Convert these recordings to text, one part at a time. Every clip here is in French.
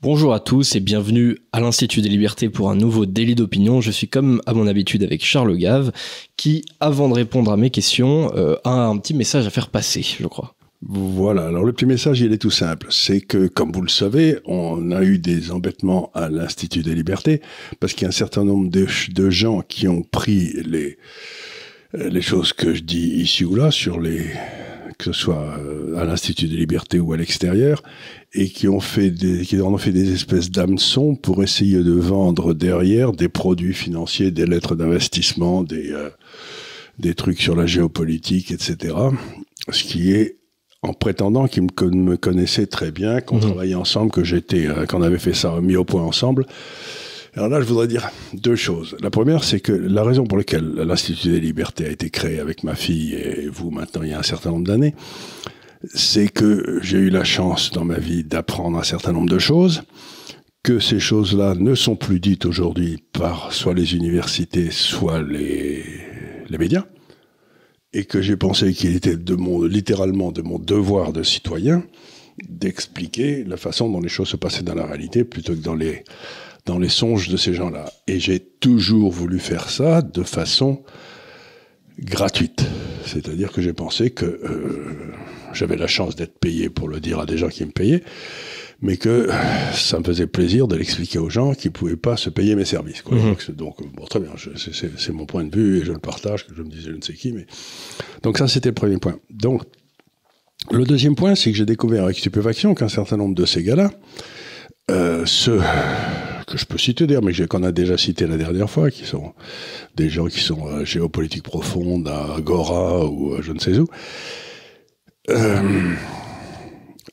Bonjour à tous et bienvenue à l'Institut des Libertés pour un nouveau délit d'opinion. Je suis comme à mon habitude avec Charles Gave qui, avant de répondre à mes questions, a un petit message à faire passer, je crois. Voilà, alors le petit message, il est tout simple. C'est que, comme vous le savez, on a eu des embêtements à l'Institut des Libertés parce qu'il y a un certain nombre de gens qui ont pris les choses que je dis ici ou là, que ce soit à l'Institut des Libertés ou à l'extérieur, et qui en ont fait des espèces d'hameçons pour essayer de vendre derrière des produits financiers, des lettres d'investissement, des trucs sur la géopolitique, etc. Ce qui est en prétendant qu'ils me connaissaient très bien, qu'on travaillait ensemble, qu'on avait fait ça, mis au point ensemble. Alors là, je voudrais dire deux choses. La première, c'est que la raison pour laquelle l'Institut des Libertés a été créé avec ma fille et vous maintenant il y a un certain nombre d'années, c'est que j'ai eu la chance dans ma vie d'apprendre un certain nombre de choses, que ces choses-là ne sont plus dites aujourd'hui par soit les universités, soit les médias, et que j'ai pensé qu'il était littéralement de mon devoir de citoyen d'expliquer la façon dont les choses se passaient dans la réalité plutôt que dans les songes de ces gens-là. Et j'ai toujours voulu faire ça de façon gratuite. C'est-à-dire que j'ai pensé que j'avais la chance d'être payé pour le dire à des gens qui me payaient, mais que ça me faisait plaisir de l'expliquer aux gens qui ne pouvaient pas se payer mes services, quoi. Donc, bon, très bien, c'est mon point de vue et je le partage, que je me disais je ne sais qui, mais... Donc ça, c'était le premier point. Donc, le deuxième point, c'est que j'ai découvert avec stupéfaction qu'un certain nombre de ces gars-là, ceux que je peux citer d'ailleurs, mais qu'on a déjà cité la dernière fois, qui sont des gens qui sont géopolitique profonde, à Agora ou je ne sais où,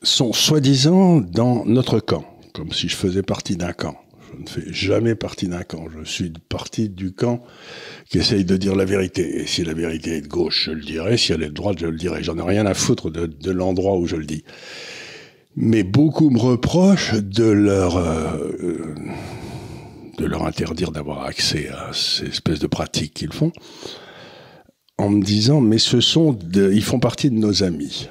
sont soi-disant dans notre camp, comme si je faisais partie d'un camp. Je ne fais jamais partie d'un camp. Je suis partie du camp qui essaye de dire la vérité. Et si la vérité est de gauche, je le dirai. Si elle est de droite, je le dirai. J'en ai rien à foutre de l'endroit où je le dis. Mais beaucoup me reprochent de leur interdire d'avoir accès à ces espèces de pratiques qu'ils font, en me disant, mais ils font partie de nos amis.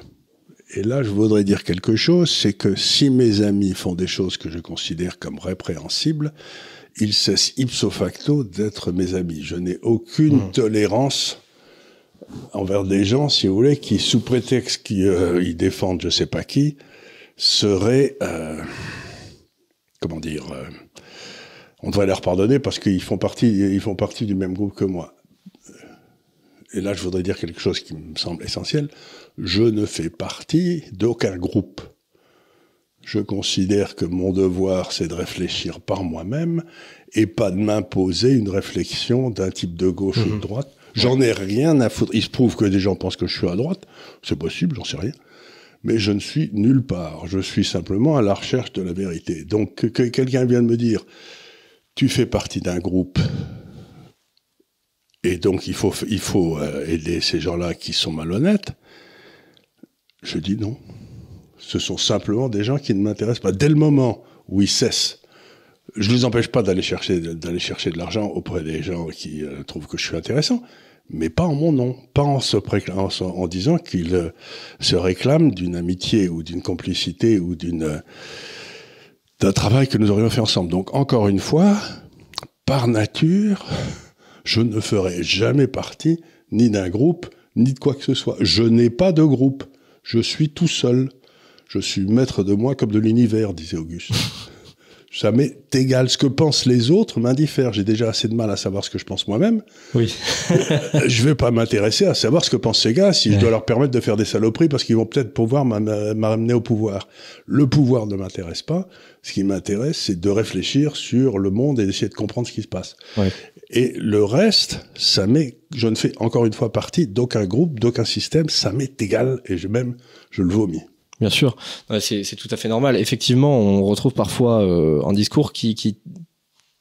Et là, je voudrais dire quelque chose, c'est que si mes amis font des choses que je considère comme répréhensibles, ils cessent ipso facto d'être mes amis. Je n'ai aucune tolérance envers des gens, si vous voulez, qui, sous prétexte qu'ils défendent je sais pas qui, seraient, on devrait leur pardonner parce qu'ils font partie du même groupe que moi. Et là, je voudrais dire quelque chose qui me semble essentiel. Je ne fais partie d'aucun groupe. Je considère que mon devoir, c'est de réfléchir par moi-même et pas de m'imposer une réflexion d'un type de gauche ou de droite. J'en ai rien à foutre. Il se prouve que des gens pensent que je suis à droite. C'est possible, j'en sais rien. Mais je ne suis nulle part. Je suis simplement à la recherche de la vérité. Donc, que quelqu'un vienne me dire « Tu fais partie d'un groupe », et donc il faut aider ces gens-là qui sont malhonnêtes, je dis non. Ce sont simplement des gens qui ne m'intéressent pas. Dès le moment où ils cessent, je ne les empêche pas d'aller chercher de l'argent auprès des gens qui trouvent que je suis intéressant, mais pas en mon nom, pas en disant qu'ils se réclament d'une amitié ou d'une complicité ou d'un travail que nous aurions fait ensemble. Donc encore une fois, par nature, je ne ferai jamais partie ni d'un groupe, ni de quoi que ce soit. Je n'ai pas de groupe. Je suis tout seul. Je suis maître de moi comme de l'univers, disait Auguste. Ça m'est égal. Ce que pensent les autres m'indiffère. J'ai déjà assez de mal à savoir ce que je pense moi-même. Oui. Je vais pas m'intéresser à savoir ce que pensent ces gars si je dois leur permettre de faire des saloperies parce qu'ils vont peut-être pouvoir m'amener au pouvoir. Le pouvoir ne m'intéresse pas. Ce qui m'intéresse, c'est de réfléchir sur le monde et d'essayer de comprendre ce qui se passe. Ouais. Et le reste, je ne fais encore une fois partie d'aucun groupe, d'aucun système. Ça m'est égal et je le vomis. Bien sûr, c'est tout à fait normal. Effectivement, on retrouve parfois un discours qui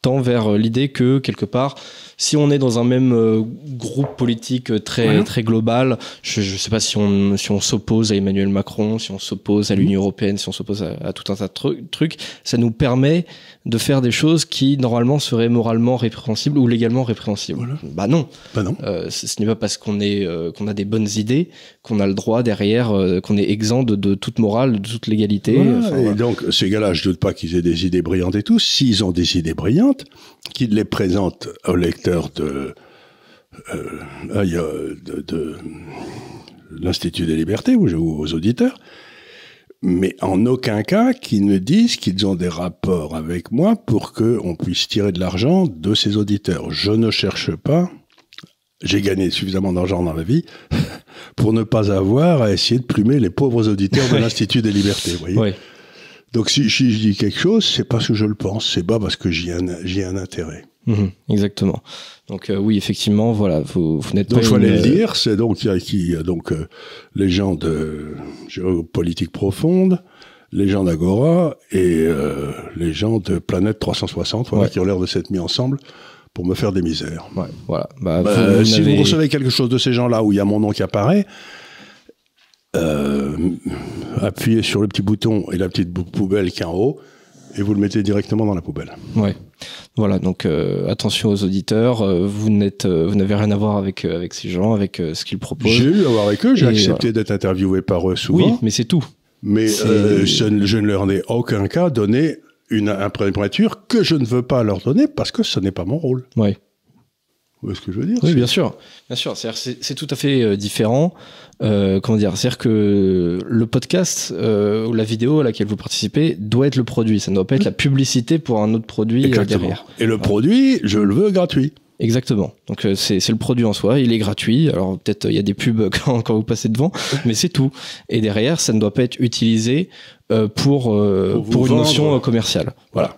tend vers l'idée que, quelque part, si on est dans un même groupe politique très global, je sais pas si on s'oppose à Emmanuel Macron, si on s'oppose à l'Union européenne, si on s'oppose à tout un tas de trucs, ça nous permet de faire des choses qui normalement seraient moralement répréhensibles ou légalement répréhensibles. Voilà. Bah non. Ce n'est pas parce qu'on a des bonnes idées qu'on a le droit derrière, qu'on est exempt de toute morale, de toute légalité. Voilà. Et donc ces gars-là, je doute pas qu'ils aient des idées brillantes et tout. S'ils ont des idées brillantes, qu'ils les présentent aux lecteurs de l'Institut des Libertés ou aux auditeurs, mais en aucun cas qu'ils ne disent qu'ils ont des rapports avec moi pour qu'on puisse tirer de l'argent de ces auditeurs. Je ne cherche pas, j'ai gagné suffisamment d'argent dans la vie pour ne pas avoir à essayer de plumer les pauvres auditeurs de l'Institut des Libertés, vous voyez. Ouais. Donc si je dis quelque chose, c'est parce que je le pense, c'est pas parce que j'y ai un intérêt. Exactement. Donc oui, effectivement, voilà, vous n'êtes pas. Donc je voulais le dire, c'est donc il y a donc les gens de géopolitique profonde, les gens d'Agora et les gens de Planète 360, voilà, qui ont l'air de s'être mis ensemble pour me faire des misères. Ouais, voilà. Si vous recevez quelque chose de ces gens-là où il y a mon nom qui apparaît, appuyez sur le petit bouton et la petite poubelle qui est en haut et vous le mettez directement dans la poubelle. Ouais. Voilà, donc attention aux auditeurs, vous n'avez rien à voir avec ces gens, avec ce qu'ils proposent. J'ai eu à voir avec eux, j'ai accepté d'être interviewé par eux souvent. Oui, mais c'est tout. Mais je ne leur ai aucun cas donné une imprimature que je ne veux pas leur donner parce que ce n'est pas mon rôle. Ouais. Vous voyez ce que je veux dire? Oui, bien sûr. Bien sûr. C'est tout à fait différent. Comment dire? C'est-à-dire que le podcast ou la vidéo à laquelle vous participez doit être le produit. Ça ne doit pas être la publicité pour un autre produit derrière. Et le produit, je le veux gratuit. Exactement. Donc c'est le produit en soi, il est gratuit. Alors peut-être il y a des pubs quand vous passez devant, mais c'est tout. Et derrière, ça ne doit pas être utilisé pour une notion commerciale. Voilà.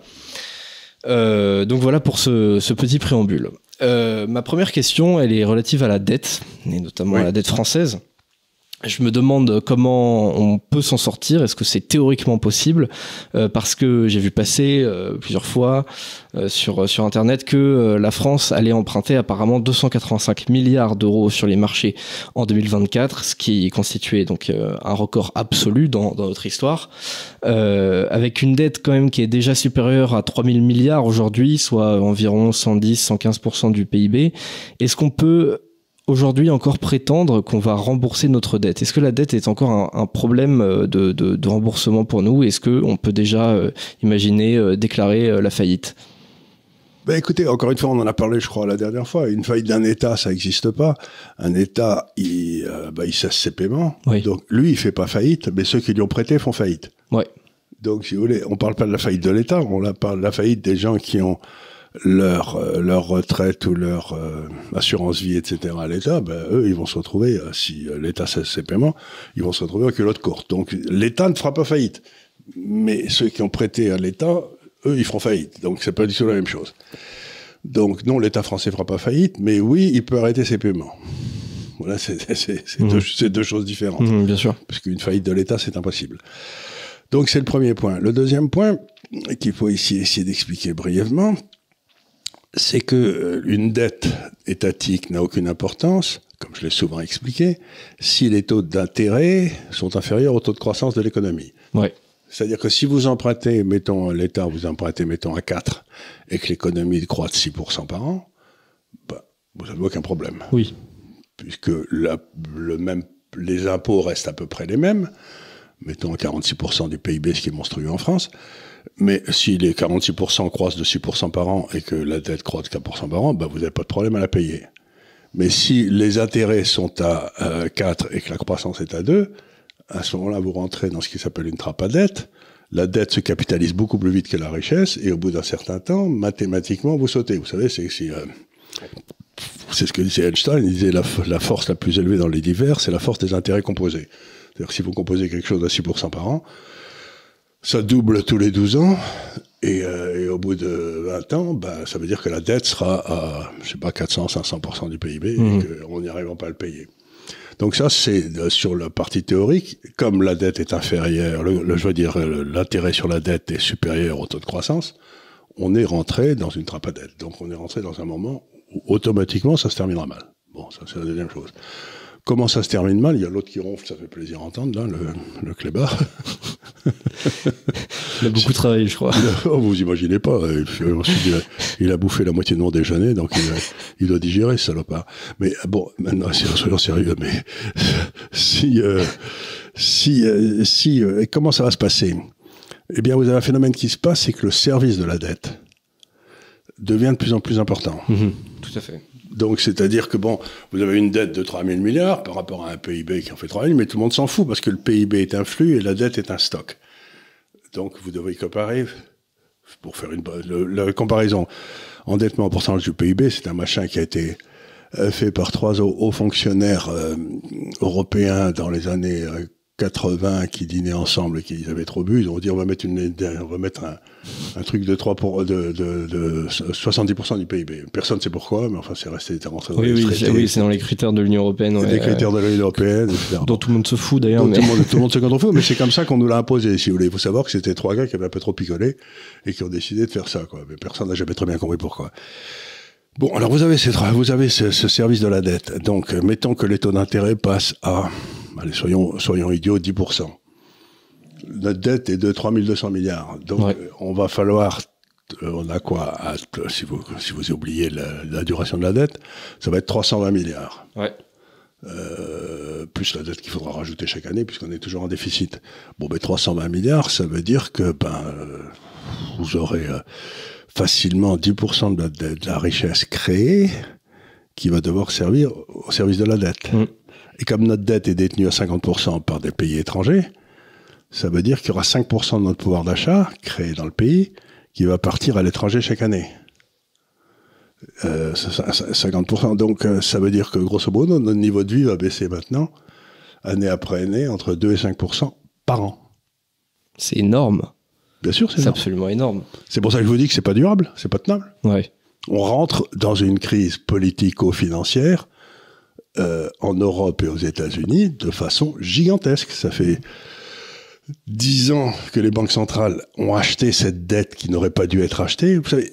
Donc voilà pour ce petit préambule. Ma première question, elle est relative à la dette, et notamment à la dette française. Je me demande comment on peut s'en sortir. Est-ce que c'est théoriquement possible? Parce que j'ai vu passer plusieurs fois sur Internet que la France allait emprunter apparemment 285 milliards d'euros sur les marchés en 2024, ce qui constituait donc un record absolu dans notre histoire, avec une dette quand même qui est déjà supérieure à 3000 milliards aujourd'hui, soit environ 110-115% du PIB. Est-ce qu'on peut aujourd'hui encore prétendre qu'on va rembourser notre dette? Est-ce que la dette est encore un problème de remboursement pour nous? Est-ce qu'on peut déjà imaginer déclarer la faillite? Ben écoutez, encore une fois, on en a parlé, je crois, la dernière fois. Une faillite d'un État, ça n'existe pas. Un État, il cesse ses paiements. Oui. Donc lui, il fait pas faillite, mais ceux qui lui ont prêté font faillite. Ouais. Donc si vous voulez, on parle pas de la faillite de l'État, on parle de la faillite des gens qui ont leur retraite ou leur assurance vie, etc. à l'État, eux, ils vont se retrouver, si l'État cesse ses paiements, ils vont se retrouver avec culotte courte. Donc l'État ne fera pas faillite. Mais ceux qui ont prêté à l'État, eux, ils feront faillite. Donc c'est pas du tout la même chose. Donc non, l'État français fera pas faillite, mais oui, il peut arrêter ses paiements. Voilà, c'est deux choses différentes. Bien sûr. Parce qu'une faillite de l'État, c'est impossible. Donc c'est le premier point. Le deuxième point, qu'il faut ici essayer d'expliquer brièvement, c'est que une dette étatique n'a aucune importance, comme je l'ai souvent expliqué, si les taux d'intérêt sont inférieurs au taux de croissance de l'économie. Ouais. C'est-à-dire que si vous empruntez, mettons, l'État vous empruntez, mettons, à 4, et que l'économie croît de 6% par an, vous n'avez aucun problème. Oui. Puisque les impôts restent à peu près les mêmes, mettons 46% du PIB, ce qui est monstrueux en France. Mais si les 46% croissent de 6% par an et que la dette croît de 4% par an, vous n'avez pas de problème à la payer. Mais si les intérêts sont à 4 et que la croissance est à 2, à ce moment-là, vous rentrez dans ce qui s'appelle une trappe à dette. La dette se capitalise beaucoup plus vite que la richesse et au bout d'un certain temps, mathématiquement, vous sautez. Vous savez, c'est ce que disait Einstein. Il disait la force la plus élevée dans les divers, c'est la force des intérêts composés. C'est-à-dire que si vous composez quelque chose à 6% par an, ça double tous les 12 ans, et au bout de 20 ans, ça veut dire que la dette sera à, 400-500% du PIB, et qu'on n'y arrivera pas à le payer. Donc ça, c'est sur la partie théorique, comme la dette est inférieure, l'intérêt sur la dette est supérieur au taux de croissance, on est rentré dans une trappe à dette. Donc on est rentré dans un moment automatiquement, ça se terminera mal. Bon, ça c'est la deuxième chose. Comment ça se termine mal? Il y a l'autre qui ronfle, ça fait plaisir à entendre, là, le clébard. Il a beaucoup travaillé, je crois. Vous imaginez pas. Et puis, ensuite, il a bouffé la moitié de mon déjeuner, donc il doit digérer, ce salopard. Mais bon, maintenant, soyons sérieux, mais comment ça va se passer? Eh bien, vous avez un phénomène qui se passe, c'est que le service de la dette devient de plus en plus important. Tout à fait. Donc, c'est-à-dire que, bon, vous avez une dette de 3 000 milliards par rapport à un PIB qui en fait 3 000, mais tout le monde s'en fout parce que le PIB est un flux et la dette est un stock. Donc, vous devez comparer, pour faire la comparaison, endettement en pourcentage du PIB, c'est un machin qui a été fait par 3 hauts fonctionnaires européens dans les années 80 qui dînaient ensemble et qui avaient trop bu. Ils ont dit on va mettre un truc de 70% du PIB. Personne ne sait pourquoi, mais enfin c'est rentré dans les traités. Oui, c'est dans les critères de l'Union européenne. Les critères de l'Union européenne, etc. Dont tout le monde se fout d'ailleurs. Mais... Tout le monde se contrefou, mais c'est comme ça qu'on nous l'a imposé, si vous voulez. Il faut savoir que c'était 3 gars qui avaient un peu trop picolé et qui ont décidé de faire ça, quoi. Mais personne n'a jamais très bien compris pourquoi. Bon, alors vous avez ce service de la dette. Donc, mettons que les taux d'intérêt passent à, allez, soyons idiots, 10%. Notre dette est de 3 200 milliards. Donc, on va falloir, on a quoi, si vous oubliez la duration de la dette, ça va être 320 milliards. Ouais. Plus la dette qu'il faudra rajouter chaque année, puisqu'on est toujours en déficit. Bon, 320 milliards, ça veut dire que, vous aurez facilement 10% de la richesse créée qui va devoir servir au service de la dette. Et comme notre dette est détenue à 50% par des pays étrangers, ça veut dire qu'il y aura 5% de notre pouvoir d'achat créé dans le pays qui va partir à l'étranger chaque année. 50%. Donc, ça veut dire que, grosso modo, notre niveau de vie va baisser maintenant, année après année, entre 2 et 5% par an. C'est énorme. Bien sûr, c'est absolument énorme. C'est pour ça que je vous dis que c'est pas durable, c'est pas tenable. Ouais. On rentre dans une crise politico-financière en Europe et aux États-Unis de façon gigantesque. Ça fait 10 ans que les banques centrales ont acheté cette dette qui n'aurait pas dû être achetée. Vous savez,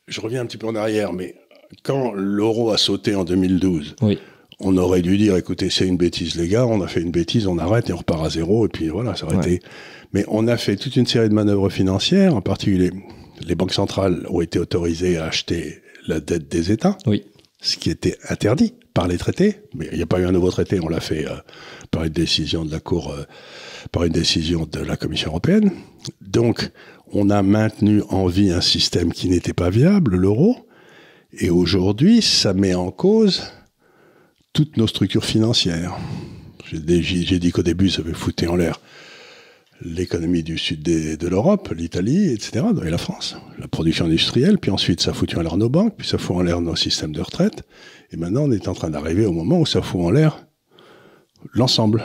je reviens un petit peu en arrière, mais quand l'euro a sauté en 2012, on aurait dû dire, écoutez, c'est une bêtise, les gars, on a fait une bêtise, on arrête et on repart à zéro, et puis voilà, ça aurait été... Mais on a fait toute une série de manœuvres financières, en particulier, les banques centrales ont été autorisées à acheter la dette des États, ce qui était interdit par les traités, mais il n'y a pas eu un nouveau traité, on l'a fait par une décision de la Cour, par une décision de la Commission européenne. Donc, on a maintenu en vie un système qui n'était pas viable, l'euro, et aujourd'hui, ça met en cause toutes nos structures financières. J'ai dit qu'au début, ça avait foutu en l'air l'économie du sud de l'Europe, l'Italie, etc., et la France, la production industrielle, puis ensuite ça fout en l'air nos banques, puis ça fout en l'air nos systèmes de retraite, et maintenant on est en train d'arriver au moment où ça fout en l'air l'ensemble.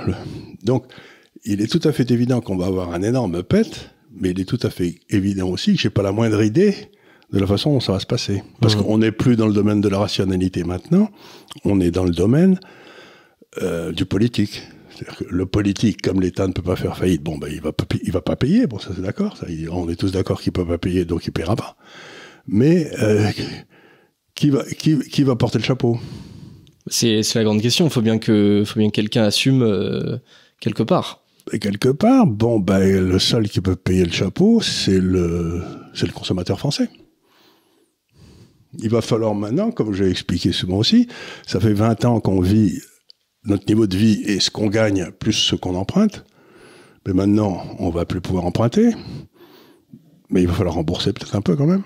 Donc, il est tout à fait évident qu'on va avoir un énorme pet, mais il est tout à fait évident aussi que j'ai pas la moindre idée de la façon dont ça va se passer. Parce qu'on n'est plus dans le domaine de la rationalité maintenant, on est dans le domaine du politique. C'est-à-dire que le politique, comme l'État ne peut pas faire faillite, il va pas payer. Bon, ça c'est d'accord. On est tous d'accord qu'il peut pas payer, donc il paiera pas. Mais qui va porter le chapeau? C'est la grande question. Faut bien que quelqu'un assume quelque part. Et quelque part, le seul qui peut payer le chapeau, c'est le consommateur français. Il va falloir maintenant, comme j'ai expliqué souvent aussi, ça fait 20 ans qu'on vit notre niveau de vie et ce qu'on gagne plus ce qu'on emprunte. Mais maintenant, on va plus pouvoir emprunter. Mais il va falloir rembourser peut-être un peu quand même.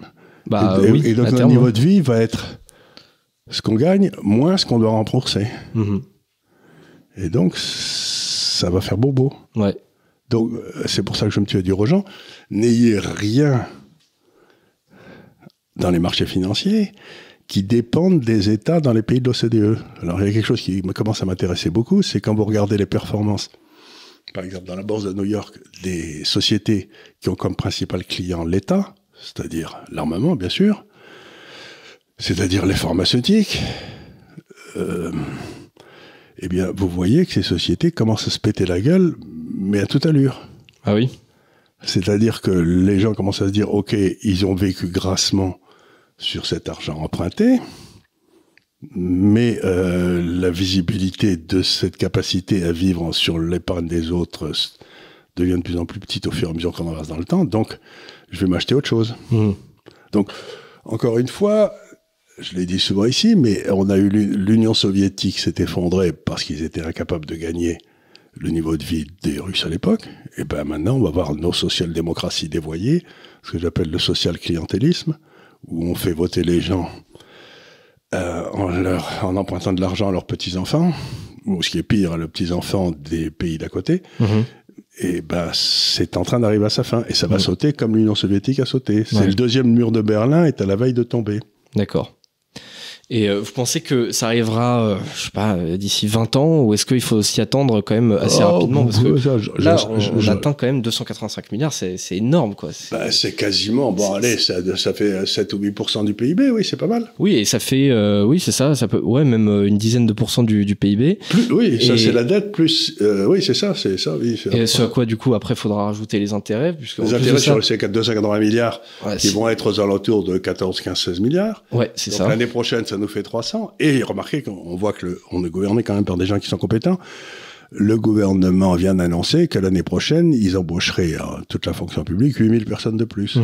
Et donc notre niveau de vie va être ce qu'on gagne moins ce qu'on doit rembourser. Et donc, ça va faire bobo. Ouais. Donc, c'est pour ça que je me suis dit aux gens, n'ayez rien dans les marchés financiers qui dépendent des États dans les pays de l'OCDE. Alors, il y a quelque chose qui commence à m'intéresser beaucoup, c'est quand vous regardez les performances, par exemple, dans la bourse de New York, des sociétés qui ont comme principal client l'État, c'est-à-dire l'armement, bien sûr, c'est-à-dire les pharmaceutiques, eh bien, vous voyez que ces sociétés commencent à se péter la gueule, mais à toute allure. Ah oui. C'est-à-dire que les gens commencent à se dire, OK, ils ont vécu grassement sur cet argent emprunté, Mais la visibilité de cette capacité à vivre sur l'épargne des autres devient de plus en plus petite au fur et à mesure qu'on avance dans le temps. Donc, je vais m'acheter autre chose. Donc, encore une fois, je l'ai dit souvent ici, mais on a eu l'Union soviétique s'est effondrée parce qu'ils étaient incapables de gagner le niveau de vie des Russes à l'époque. Et ben maintenant, on va voir nos social-démocraties dévoyées, ce que j'appelle le social-clientélisme, où on fait voter les gens en empruntant de l'argent à leurs petits-enfants, ou ce qui est pire, à leurs petits-enfants des pays d'à côté. Et ben, c'est en train d'arriver à sa fin. Et ça va sauter comme l'Union soviétique a sauté. C'est le deuxième mur de Berlin est à la veille de tomber. D'accord. Et vous pensez que ça arrivera, je sais pas, d'ici 20 ans, ou est-ce qu'il faut s'y attendre quand même assez rapidement? Parce que là, on atteint quand même 285 milliards, c'est énorme, quoi. C'est quasiment, bon, allez, ça fait 7 ou 8% du PIB, oui, c'est pas mal. Oui, et ça fait, oui, c'est ça peut, ouais, même une dizaine de pourcents du PIB. Oui, ça, c'est la dette plus, oui, c'est ça, oui. Et ce à quoi, du coup, après, faudra rajouter les intérêts, puisque. Les intérêts sur ces 280 milliards, qui vont être aux alentours de 14, 15, 16 milliards. Ouais, c'est ça. Donc, l'année prochaine, ça nous fait 300. Et remarquez qu'on voit que on est gouverné quand même par des gens qui sont compétents. Le gouvernement vient d'annoncer que l'année prochaine, ils embaucheraient toute la fonction publique 8000 personnes de plus.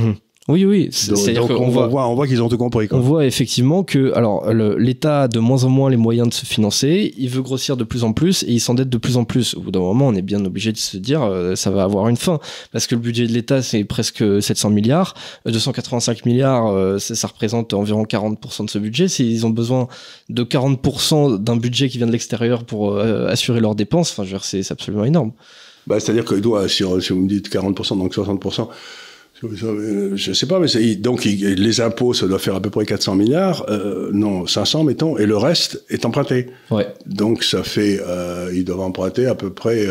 Oui. C'est-à-dire qu'on voit qu'ils ont tout compris, quoi. On voit effectivement que, alors, l'État a de moins en moins les moyens de se financer, il veut grossir de plus en plus et il s'endette de plus en plus. Au bout d'un moment, on est bien obligé de se dire, ça va avoir une fin. Parce que le budget de l'État, c'est presque 700 milliards. 285 milliards, ça représente environ 40% de ce budget. S'ils ont besoin de 40% d'un budget qui vient de l'extérieur pour assurer leurs dépenses, enfin, je veux dire, c'est absolument énorme. Bah, c'est-à-dire que si vous me dites 40%, donc 60%, je sais pas, mais donc les impôts, ça doit faire à peu près 400 milliards, non, 500 mettons, et le reste est emprunté. Ouais. Donc ça fait, ils doivent emprunter à peu près,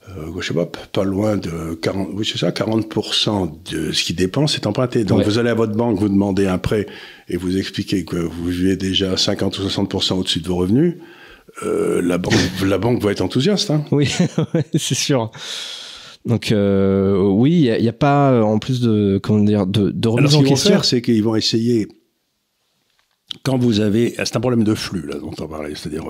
je sais pas loin de 40, oui c'est ça, 40% de ce qu'ils dépensent est emprunté. Donc vous allez à votre banque, vous demandez un prêt et vous expliquez que vous vivez déjà 50 ou 60% au-dessus de vos revenus, la banque va être enthousiaste. Hein. Oui, c'est sûr. Donc oui, il y a pas en plus de comment dire de remise en question. Alors ce qu'ils vont faire, c'est qu'ils vont essayer quand vous avez, c'est un problème de flux là dont on parlait, c'est-à-dire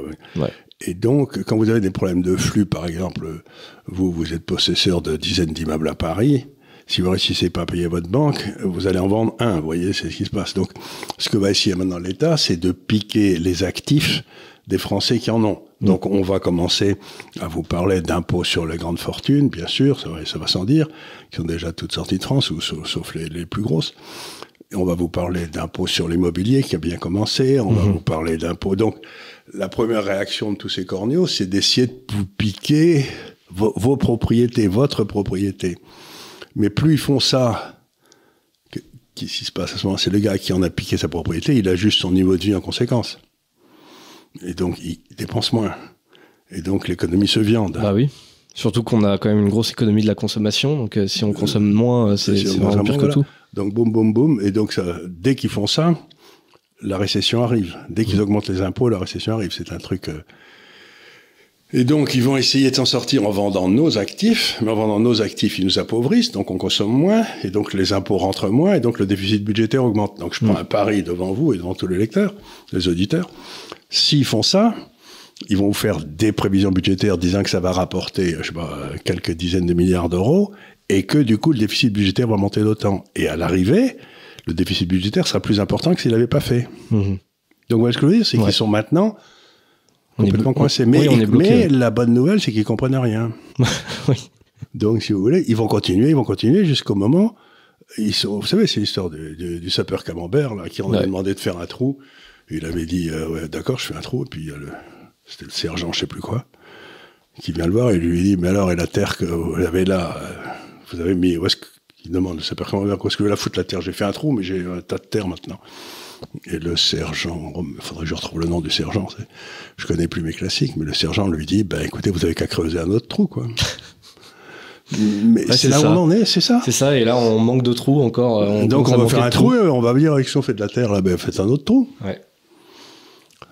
et donc quand vous avez des problèmes de flux, par exemple, vous êtes possesseur de dizaines d'immeubles à Paris, si vous réussissez pas à payer votre banque, vous allez en vendre un, vous voyez, c'est ce qui se passe. Donc ce que va essayer maintenant l'État, c'est de piquer les actifs des Français qui en ont. Donc on va commencer à vous parler d'impôts sur les grandes fortunes, bien sûr, ça va sans dire, qui sont déjà toutes sorties de France, ou sauf les plus grosses. Et on va vous parler d'impôts sur l'immobilier, qui a bien commencé, on va vous parler d'impôts. Donc la première réaction de tous ces corneaux, c'est d'essayer de vous piquer vos propriétés, votre propriété. Mais plus ils font ça, qu'est-ce qui se passe à ce moment-là? C'est le gars qui en a piqué sa propriété, il ajuste son niveau de vie en conséquence. Et donc, il dépense moins. Et donc, l'économie se viande. Bah oui. Surtout qu'on a quand même une grosse économie de la consommation. Donc, si on consomme moins, c'est vraiment pire que tout. Donc, boum, boum, boum. Et donc, dès qu'ils font ça, la récession arrive. Dès qu'ils augmentent les impôts, la récession arrive. C'est un truc... Et donc, ils vont essayer de s'en sortir en vendant nos actifs. Mais en vendant nos actifs, ils nous appauvrissent. Donc, on consomme moins. Et donc, les impôts rentrent moins. Et donc, le déficit budgétaire augmente. Donc, je prends un pari devant vous et devant tous les lecteurs, les auditeurs. S'ils font ça, ils vont vous faire des prévisions budgétaires disant que ça va rapporter, je sais pas, quelques dizaines de milliards d'euros et que du coup le déficit budgétaire va monter d'autant. Et à l'arrivée, le déficit budgétaire sera plus important que s'il l'avait pas fait. Donc voilà ce que je veux dire, c'est qu'ils sont maintenant complètement coincés. Mais la bonne nouvelle, c'est qu'ils comprennent rien. Oui. Donc si vous voulez, ils vont continuer jusqu'au moment. Vous savez, c'est l'histoire du sapeur Camembert là, qui en a demandé de faire un trou. Il avait dit, ouais, d'accord, je fais un trou. Et puis, c'était le sergent, je sais plus quoi, qui vient le voir et lui dit, mais alors, et la terre que vous avez là, vous avez mis, où est-ce qu'il demande, le sapeur Camembert, où est-ce que je vais la foutre la terre? J'ai fait un trou, mais j'ai un tas de terre maintenant. Et le sergent, il faudrait que je retrouve le nom du sergent, je connais plus mes classiques, mais le sergent lui dit, ben écoutez, vous avez qu'à creuser un autre trou, quoi. Mais c'est là où on en est, c'est ça. C'est ça, et là, on manque de trous encore. Donc, on va faire un trou, on va dire, avec si on fait de la terre, là, ben faites un autre trou. Ouais.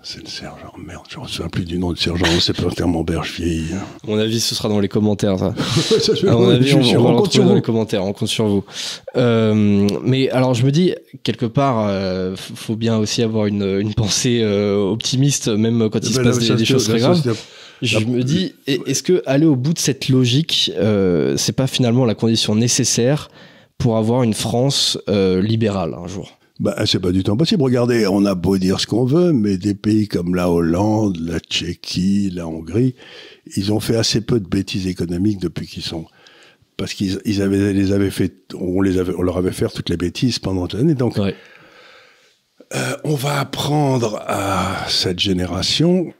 C'est le sergent. Merde, je ne me souviens plus du nom du sergent. C'est pas tellement berge vieilli. À mon avis, ce sera dans les commentaires, ça. Ça à mon avis, on compte sur vous. Dans les commentaires, on compte sur vous. Mais alors, je me dis, quelque part, faut bien aussi avoir une pensée optimiste, même quand il se passe des choses très graves. Je me dis, est-ce que aller au bout de cette logique, c'est pas finalement la condition nécessaire pour avoir une France libérale un jour? Bah, c'est pas du tout impossible. Regardez, on a beau dire ce qu'on veut, mais des pays comme la Hollande, la Tchéquie, la Hongrie, ils ont fait assez peu de bêtises économiques depuis qu'ils sont, parce qu'ils les avaient fait, on leur avait fait toutes les bêtises pendant l'année. Donc, ouais. On va apprendre à cette génération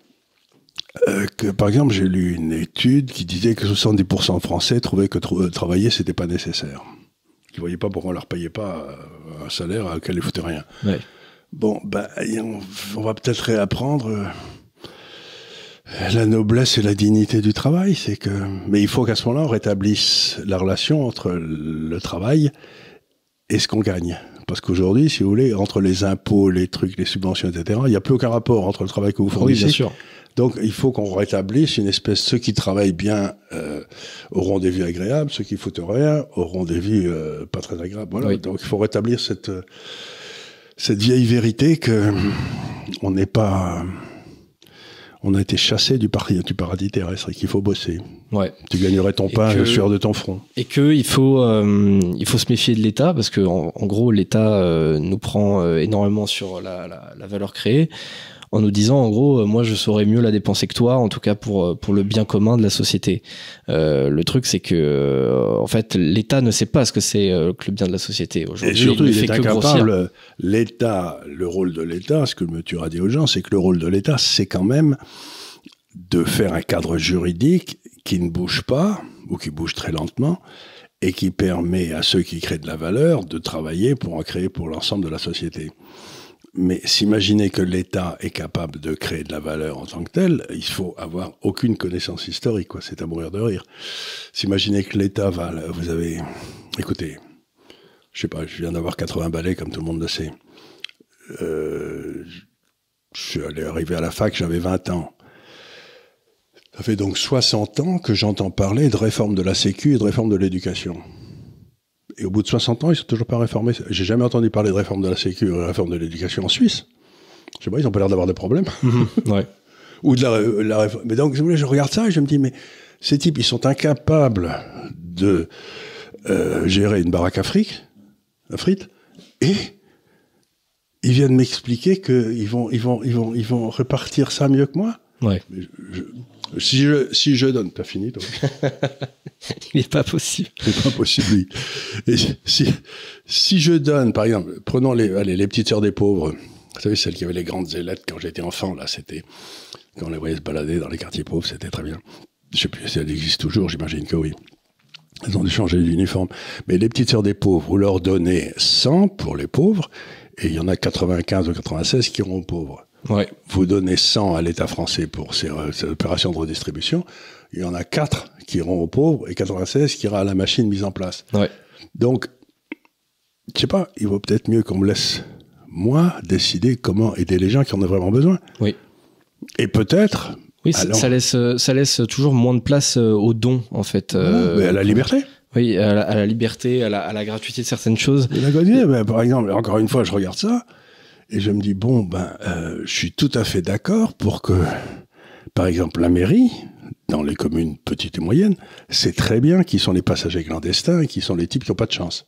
que, par exemple, j'ai lu une étude qui disait que 70% Français trouvaient que travailler c'était pas nécessaire. Ils ne voyaient pas pourquoi on ne leur payait pas un salaire auquel ils ne foutaient rien. Ouais. Bon, ben, on va peut-être réapprendre la noblesse et la dignité du travail. Mais il faut qu'à ce moment-là, on rétablisse la relation entre le travail et ce qu'on gagne. Parce qu'aujourd'hui, si vous voulez, entre les impôts, les trucs, les subventions, etc., il n'y a plus aucun rapport entre le travail que vous fournissez. Oui, bien sûr. Donc, il faut qu'on rétablisse une espèce... Ceux qui travaillent bien auront des vies agréables, ceux qui foutent rien auront des vies pas très agréables. Voilà. Oui. Donc, il faut rétablir cette vieille vérité que on n'est pas... On a été chassé du paradis terrestre et qu'il faut bosser. Ouais. Tu gagnerais ton pain à la sueur de ton front. Et qu'il faut se méfier de l'État parce que en gros, l'État nous prend énormément sur la valeur créée. En nous disant, en gros, moi, je saurais mieux la dépenser que toi, en tout cas pour le bien commun de la société. Le truc, c'est que, en fait, l'État ne sait pas ce que c'est que le bien de la société. Aujourd'hui, et surtout, il est incapable. L'État, le rôle de l'État, ce que tu as dit aux gens, c'est que le rôle de l'État, c'est quand même de faire un cadre juridique qui ne bouge pas, ou qui bouge très lentement, et qui permet à ceux qui créent de la valeur de travailler pour en créer pour l'ensemble de la société. Mais s'imaginer que l'État est capable de créer de la valeur en tant que tel, il faut avoir aucune connaissance historique, quoi. C'est à mourir de rire. S'imaginer que l'État va... Vous avez... Écoutez, je sais pas, je viens d'avoir 80 balais, comme tout le monde le sait. Je suis arrivé à la fac, j'avais 20 ans. Ça fait donc 60 ans que j'entends parler de réforme de la Sécu et de réforme de l'éducation. Et au bout de 60 ans, ils ne sont toujours pas réformés. J'ai jamais entendu parler de réforme de la Sécu ou de réforme de l'éducation en Suisse. Je sais pas, ils n'ont pas l'air d'avoir des problèmes. Ouais. Ou de la réforme. Mais donc, je regarde ça et je me dis, mais ces types, ils sont incapables de gérer une baraque à frites, et ils viennent m'expliquer qu'ils vont répartir ça mieux que moi. Ouais. Mais si je donne, t'as fini, toi. Il n'est pas possible. C'est pas possible, oui. Et si je donne, par exemple, prenons les petites sœurs des pauvres. Vous savez, celles qui avaient les grandes ailettes quand j'étais enfant, là, c'était, quand on les voyait se balader dans les quartiers pauvres, c'était très bien. Je sais plus si elles existent toujours, j'imagine que oui. Elles ont dû changer d'uniforme. Mais les petites sœurs des pauvres, vous leur donnez 100 pour les pauvres, et il y en a 95 ou 96 qui iront aux pauvres. Ouais. Vous donnez 100 à l'État français pour ces opérations de redistribution, il y en a 4 qui iront aux pauvres et 96 qui ira à la machine mise en place. Ouais. Donc, je sais pas, il vaut peut-être mieux qu'on me laisse, moi, décider comment aider les gens qui en ont vraiment besoin. Oui. Et peut-être... Oui, ça laisse toujours moins de place aux dons, en fait. Mais à la liberté. Oui, à la liberté, à la gratuité de certaines choses. Par exemple, encore une fois, je regarde ça, et je me dis, bon, je suis tout à fait d'accord pour que, par exemple, la mairie, dans les communes petites et moyennes, c'est très bien qui sont les passagers clandestins et qui sont les types qui n'ont pas de chance.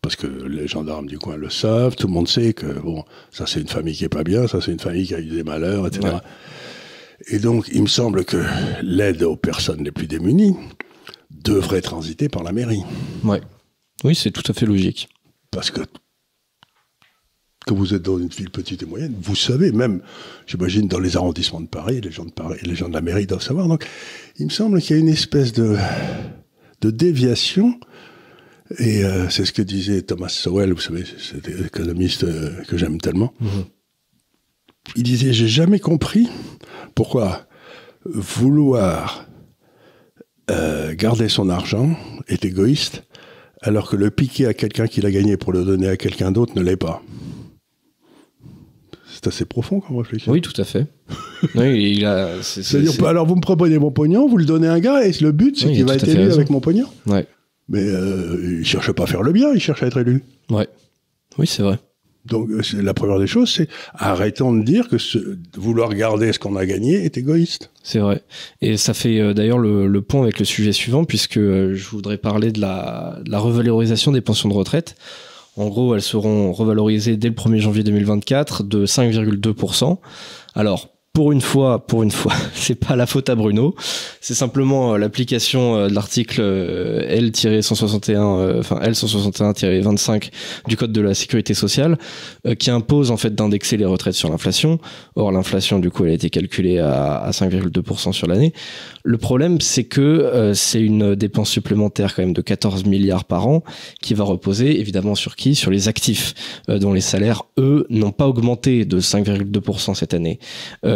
Parce que les gendarmes du coin le savent, tout le monde sait que, bon, ça c'est une famille qui est pas bien, ça c'est une famille qui a eu des malheurs, etc. Ouais. Et donc, il me semble que l'aide aux personnes les plus démunies devrait transiter par la mairie. Ouais. Oui, c'est tout à fait logique. Parce que quand vous êtes dans une ville petite et moyenne, vous savez, même, j'imagine, dans les arrondissements de Paris, les gens de la mairie doivent savoir. Donc, il me semble qu'il y a une espèce de déviation. Et c'est ce que disait Thomas Sowell, vous savez, cet économiste que j'aime tellement. Mmh. Il disait, j'ai jamais compris pourquoi vouloir garder son argent est égoïste, alors que le piquer à quelqu'un qui l'a gagné pour le donner à quelqu'un d'autre ne l'est pas. C'est assez profond comme réflexion. Oui, tout à fait. Oui, c'est-à-dire, alors vous me proposez mon pognon, vous le donnez à un gars, et le but, c'est qu'il va être élu avec mon pognon. Ouais. Mais il cherche pas à faire le bien, il cherche à être élu. Ouais. Oui, c'est vrai. Donc, la première des choses, c'est arrêtons de dire que vouloir garder ce qu'on a gagné est égoïste. C'est vrai. Et ça fait d'ailleurs le pont avec le sujet suivant, puisque je voudrais parler de la revalorisation des pensions de retraite. En gros, elles seront revalorisées dès le 1er janvier 2024 de 5,2%. Alors, pour une fois, c'est pas la faute à Bruno, c'est simplement l'application de l'article L161-25 du Code de la Sécurité sociale qui impose en fait d'indexer les retraites sur l'inflation. Or, l'inflation, du coup, elle a été calculée à 5,2% sur l'année. Le problème, c'est que c'est une dépense supplémentaire quand même de 14 milliards par an qui va reposer évidemment sur qui ? Sur les actifs dont les salaires, eux, n'ont pas augmenté de 5,2% cette année.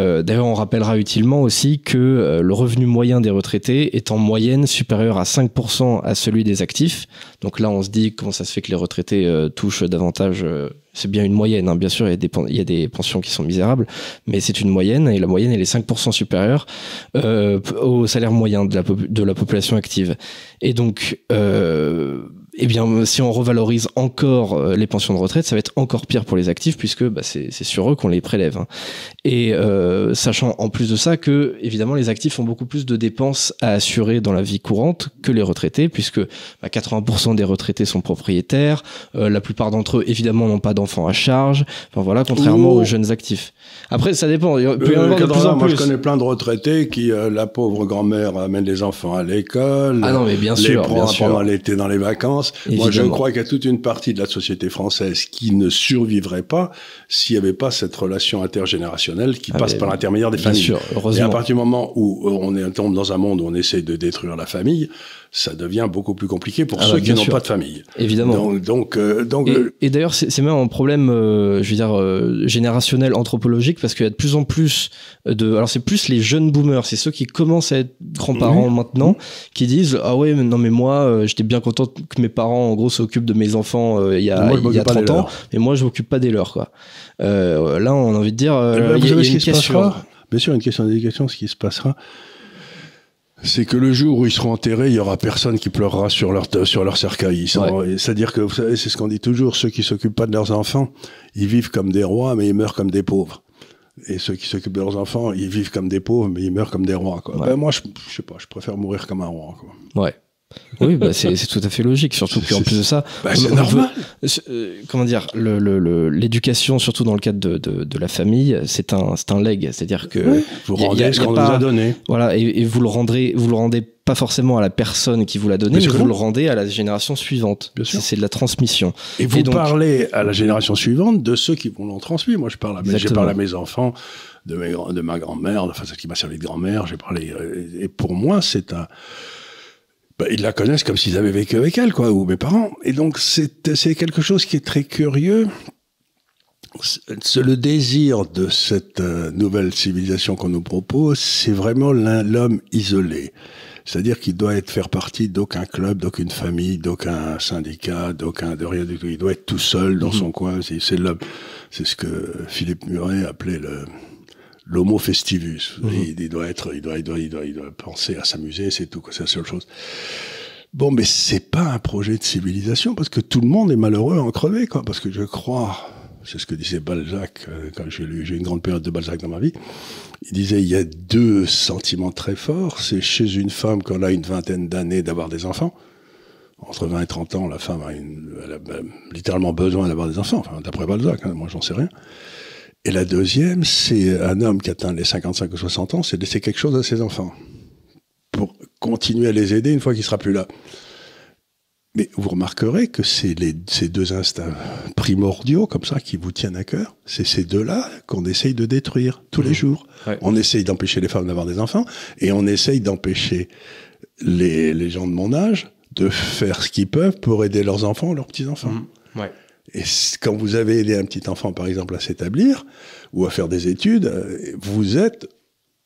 D'ailleurs, on rappellera utilement aussi que le revenu moyen des retraités est en moyenne supérieur à 5% à celui des actifs. Donc là, on se dit comment ça se fait que les retraités touchent davantage. C'est bien une moyenne, hein. Bien sûr, il y a des pensions qui sont misérables, mais c'est une moyenne, et la moyenne, elle est 5% supérieure au salaire moyen de la population active. Et donc, eh bien, si on revalorise encore les pensions de retraite, ça va être encore pire pour les actifs, puisque c'est sur eux qu'on les prélève. Hein. Et sachant en plus de ça que, évidemment, les actifs ont beaucoup plus de dépenses à assurer dans la vie courante que les retraités, puisque 80% des retraités sont propriétaires, la plupart d'entre eux, évidemment, n'ont pas d'enfants à charge, enfin voilà, contrairement aux jeunes actifs. Après, ça dépend, il peut y en avoir de plus en plus. Moi, je connais plein de retraités qui, la pauvre grand-mère amène les enfants à l'école, ah non, mais bien sûr, prend pendant l'été dans les vacances. Évidemment. Moi, je crois qu'il y a toute une partie de la société française qui ne survivrait pas s'il n'y avait pas cette relation intergénérationnelle qui passe par l'intermédiaire des familles. Bien sûr, heureusement. Et à partir du moment où on tombe dans un monde où on essaye de détruire la famille, ça devient beaucoup plus compliqué pour ceux qui n'ont pas de famille. Évidemment. Et d'ailleurs, c'est même un problème, je veux dire, générationnel, anthropologique, parce qu'il y a de plus en plus alors c'est plus les jeunes boomers, c'est ceux qui commencent à être grands-parents maintenant, qui disent, ah ouais, non mais moi, j'étais bien content que mes parents, en gros, s'occupent de mes enfants il y a 30 ans, mais moi, je m'occupe pas des leurs, quoi. Là, on a envie de dire, il y a une question. Bien sûr, une question d'éducation, ce qui se passera, c'est que le jour où ils seront enterrés, il y aura personne qui pleurera sur leur cercueil. C'est-à-dire que, vous savez, c'est ce qu'on dit toujours, ceux qui s'occupent pas de leurs enfants, ils vivent comme des rois, mais ils meurent comme des pauvres. Et ceux qui s'occupent de leurs enfants, ils vivent comme des pauvres, mais ils meurent comme des rois, quoi. Ouais. Moi, je sais pas, je préfère mourir comme un roi, quoi. Ouais. Oui, c'est tout à fait logique, surtout qu'en plus de ça, c'est normal. Comment dire, l'éducation, surtout dans le cadre de la famille, c'est un legs, c'est-à-dire que vous rendez ce qu'on vous a donné. Voilà, et vous le rendez pas forcément à la personne qui vous l'a donné, mais vous le rendez à la génération suivante. C'est de la transmission. Et vous parlez à la génération suivante de ceux qui vont l'en transmettre. Moi, je parle à mes enfants, de ma grand-mère, enfin celle qui m'a servi de grand-mère. J'ai parlé, et pour moi, c'est un. Ils la connaissent comme s'ils avaient vécu avec elle, quoi, ou mes parents. Et donc, c'est quelque chose qui est très curieux. C'est le désir de cette nouvelle civilisation qu'on nous propose, c'est vraiment l'homme isolé. C'est-à-dire qu'il doit faire partie d'aucun club, d'aucune famille, d'aucun syndicat, de rien du tout. Il doit être tout seul dans son coin. C'est l'homme. C'est ce que Philippe Muret appelait l'homo festivus. Il doit penser à s'amuser, c'est tout, c'est la seule chose. Bon, mais c'est pas un projet de civilisation, parce que tout le monde est malheureux à en crever, quoi. Parce que je crois, c'est ce que disait Balzac, quand j'ai une grande période de Balzac dans ma vie. Il disait, il y a deux sentiments très forts. C'est chez une femme, quand elle a une vingtaine d'années, d'avoir des enfants. Entre 20 et 30 ans, la femme elle a littéralement besoin d'avoir des enfants. Enfin, d'après Balzac, hein, moi j'en sais rien. Et la deuxième, c'est un homme qui atteint les 55 ou 60 ans, c'est de laisser quelque chose à ses enfants pour continuer à les aider une fois qu'il sera plus là. Mais vous remarquerez que c'est ces deux instincts primordiaux comme ça qui vous tiennent à cœur. C'est ces deux-là qu'on essaye de détruire tous les jours. Ouais. On essaye d'empêcher les femmes d'avoir des enfants et on essaye d'empêcher les gens de mon âge de faire ce qu'ils peuvent pour aider leurs enfants, leurs petits-enfants. Ouais. Et quand vous avez aidé un petit enfant, par exemple, à s'établir ou à faire des études, vous êtes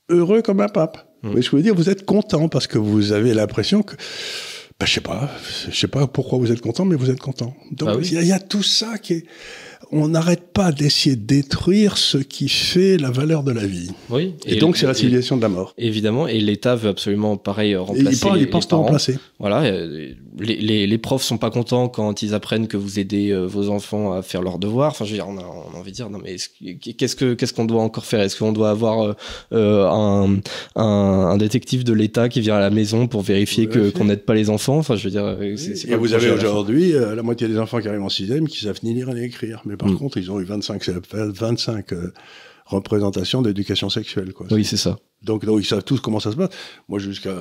heureux comme un pape. Mais je veux dire, vous êtes content parce que vous avez l'impression que... je sais pas pourquoi vous êtes content, mais vous êtes content. Donc, il y a tout ça qui est... on n'arrête pas d'essayer de détruire ce qui fait la valeur de la vie. Oui. Et donc, c'est la civilisation de la mort. Évidemment, et l'État veut absolument, pareil, remplacer il pense parents. Remplacer. Voilà, les profs sont pas contents quand ils apprennent que vous aidez vos enfants à faire leurs devoirs. Enfin, je veux dire, on a envie de dire, non mais qu'est-ce qu'on doit encore faire? Est-ce qu'on doit avoir un détective de l'État qui vient à la maison pour vérifier qu'on n'aide pas les enfants? Enfin, je veux dire, et vous avez aujourd'hui la moitié des enfants qui arrivent en 6e qui savent ni lire ni écrire. Mais par contre, ils ont eu 25 représentations d'éducation sexuelle, quoi. Oui, c'est ça. Donc, ils savent tous comment ça se passe. Moi, jusqu'à